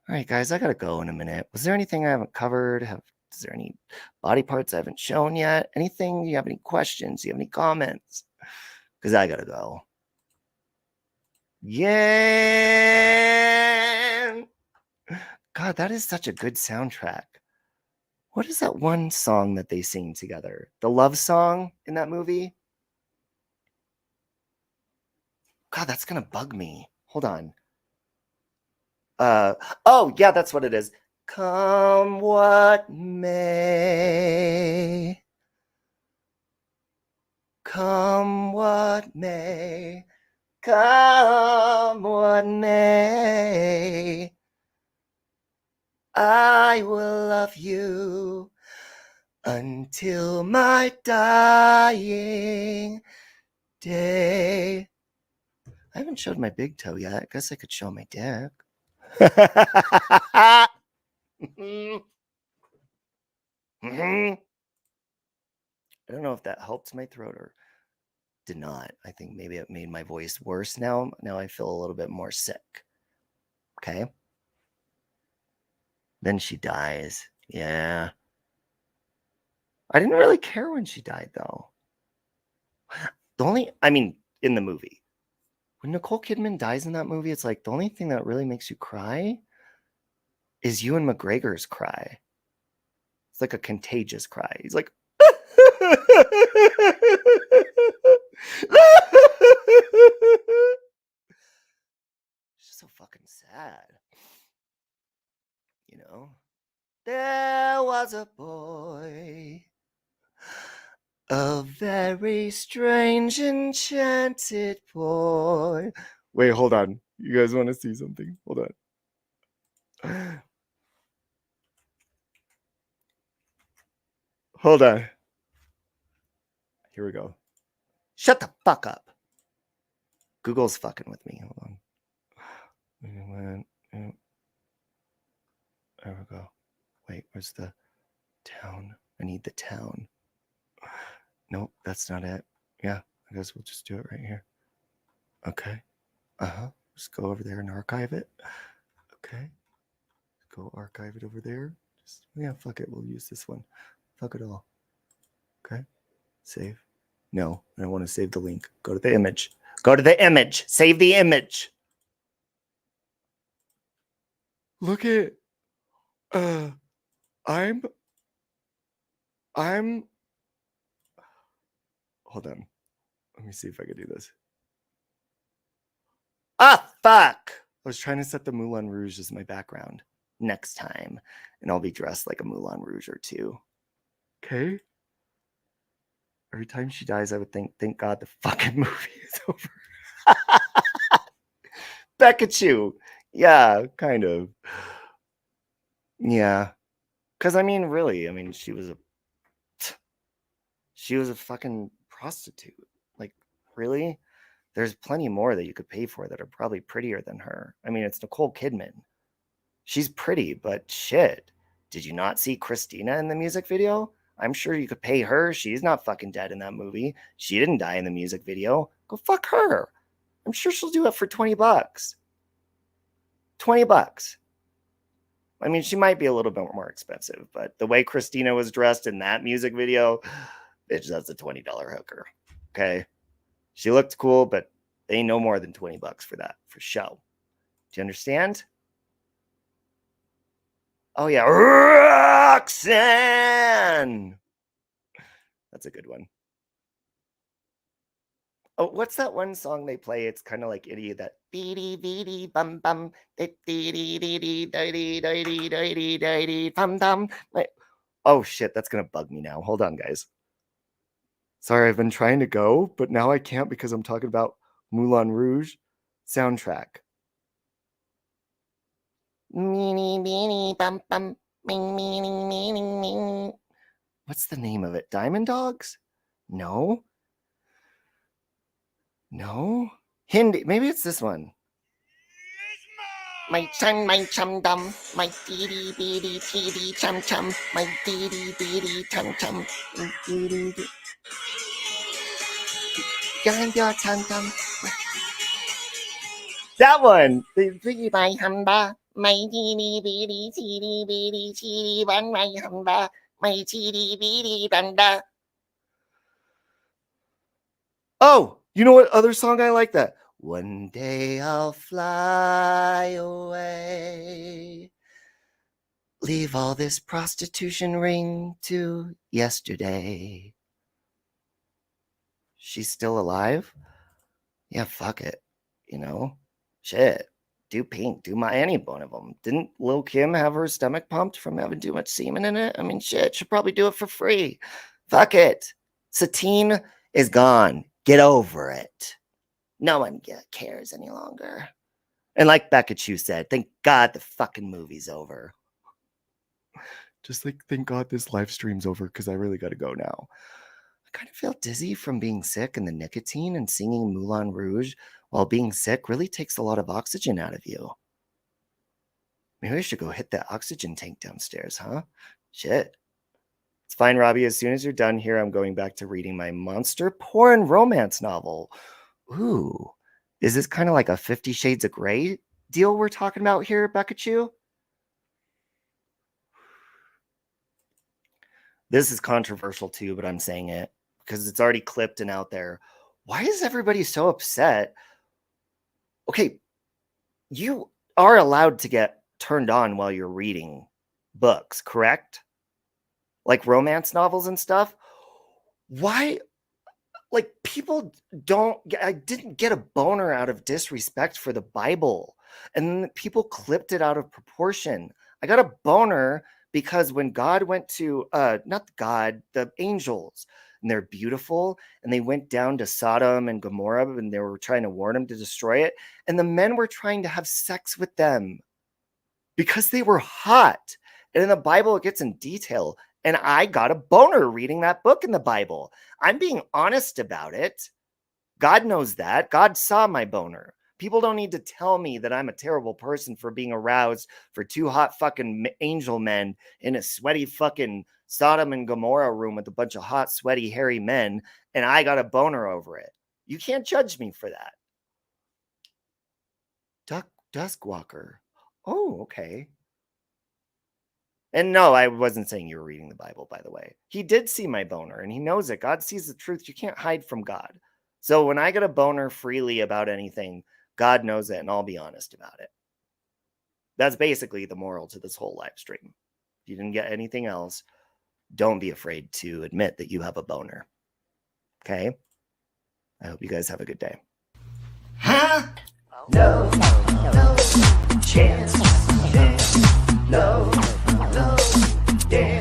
All right, guys, I gotta go in a minute. Was there anything I haven't covered? Is there any body parts I haven't shown yet? Anything? Do you have any questions? Do you have any comments? Because I gotta go. Yeah. God, that is such a good soundtrack. What is that one song that they sing together? The love song in that movie? God, that's gonna bug me. Hold on. Oh, yeah, that's what it is. Come what may. Come what may. Come what may. I will love you until my dying day. I haven't showed my big toe yet. I guess I could show my dick. I don't know if that helped my throat or did not. I think maybe it made my voice worse now. Now I feel a little bit more sick. Okay. Then she dies. Yeah. I didn't really care when she died, though. In the movie. When Nicole Kidman dies in that movie, it's like the only thing that really makes you cry is Ewan McGregor's cry. It's like a contagious cry. He's like, it's just so fucking sad. You know? There was a boy, a very strange, enchanted boy. Wait, hold on. You guys want to see something? Hold on. Hold on. Here we go. Shut the fuck up. Google's fucking with me. Hold on. There we go. Wait, where's the town? I need the town. Nope, that's not it. Yeah, I guess we'll just do it right here. Okay. Just go over there and archive it. Okay. Go archive it over there. Yeah, fuck it. We'll use this one. Fuck it all. Okay. Save. No, I don't want to save the link. Go to the image. Go to the image. Save the image. Look at I'm hold on. Let me see if I can do this. Ah, fuck. I was trying to set the Moulin Rouge as my background next time, and I'll be dressed like a Moulin Rouge or two. Okay? Every time she dies, I would think, thank God the fucking movie is over. Pikachu. Yeah, kind of. Yeah. Because, I mean, really, I mean, she was a fucking prostitute. Like, really? There's plenty more that you could pay for that are probably prettier than her. I mean, it's Nicole Kidman. She's pretty, but shit. Did you not see Christina in the music video? I'm sure you could pay her. She's not fucking dead in that movie. She didn't die in the music video. Go fuck her. I'm sure she'll do it for $20. $20. I mean, she might be a little bit more expensive, but the way Christina was dressed in that music video, bitch, that's a $20 hooker. Okay? She looked cool, but they ain't no more than $20 for that, for show. Do you understand? Oh, yeah. Roxanne! That's a good one. Oh, what's that one song they play? It's kind of like idiot that beady beady bum bum bum bum. Oh shit, that's gonna bug me now. Hold on, guys. Sorry, I've been trying to go, but now I can't because I'm talking about Moulin Rouge soundtrack. Meeny meeny bum bum ming meeny meeny ming. What's the name of it? Diamond Dogs? No. No? Hindi. Maybe it's this one. My chum dum, my dee dee dee chum chum, my dee dee chum chum, your chum chum. That one. My hamba, my dee dee chee one, my hamba, my chee danda. Oh, you know what other song I like that? One day I'll fly away. Leave all this prostitution ring to yesterday. She's still alive? Yeah, fuck it. You know? Shit. Do Pink. Do any one of them. Didn't Lil' Kim have her stomach pumped from having too much semen in it? I mean, shit. She'll probably do it for free. Fuck it. Satine is gone. Get over it. No one cares any longer. And like Becca Chu said, thank God the fucking movie's over. Just like, thank God this live stream's over because I really got to go now. I kind of feel dizzy from being sick, and the nicotine and singing Moulin Rouge while being sick really takes a lot of oxygen out of you. Maybe I should go hit that oxygen tank downstairs, huh? Shit. It's fine, Robbie. As soon as you're done here, I'm going back to reading my monster porn romance novel. Ooh, is this kind of like a 50 Shades of Grey deal we're talking about here, Becca Chu? This is controversial too, but I'm saying it because it's already clipped and out there. Why is everybody so upset? Okay, you are allowed to get turned on while you're reading books, correct? Like romance novels and stuff. Why? Like, people I didn't get a boner out of disrespect for the Bible. And people clipped it out of proportion. I got a boner because when God went to, not God, the angels, and they're beautiful, and they went down to Sodom and Gomorrah, and they were trying to warn them to destroy it. And the men were trying to have sex with them because they were hot. And in the Bible, it gets in detail. And I got a boner reading that book in the Bible. I'm being honest about it. God knows that. God saw my boner. People don't need to tell me that I'm a terrible person for being aroused for two hot fucking angel men in a sweaty fucking Sodom and Gomorrah room with a bunch of hot, sweaty, hairy men, and I got a boner over it. You can't judge me for that. Duskwalker. Oh, okay. And no, I wasn't saying you were reading the Bible, by the way. He did see my boner, and he knows it. God sees the truth. You can't hide from God. So when I get a boner freely about anything, God knows it, and I'll be honest about it. That's basically the moral to this whole live stream. If you didn't get anything else, don't be afraid to admit that you have a boner. Okay? I hope you guys have a good day. Huh? No chance. No, dance.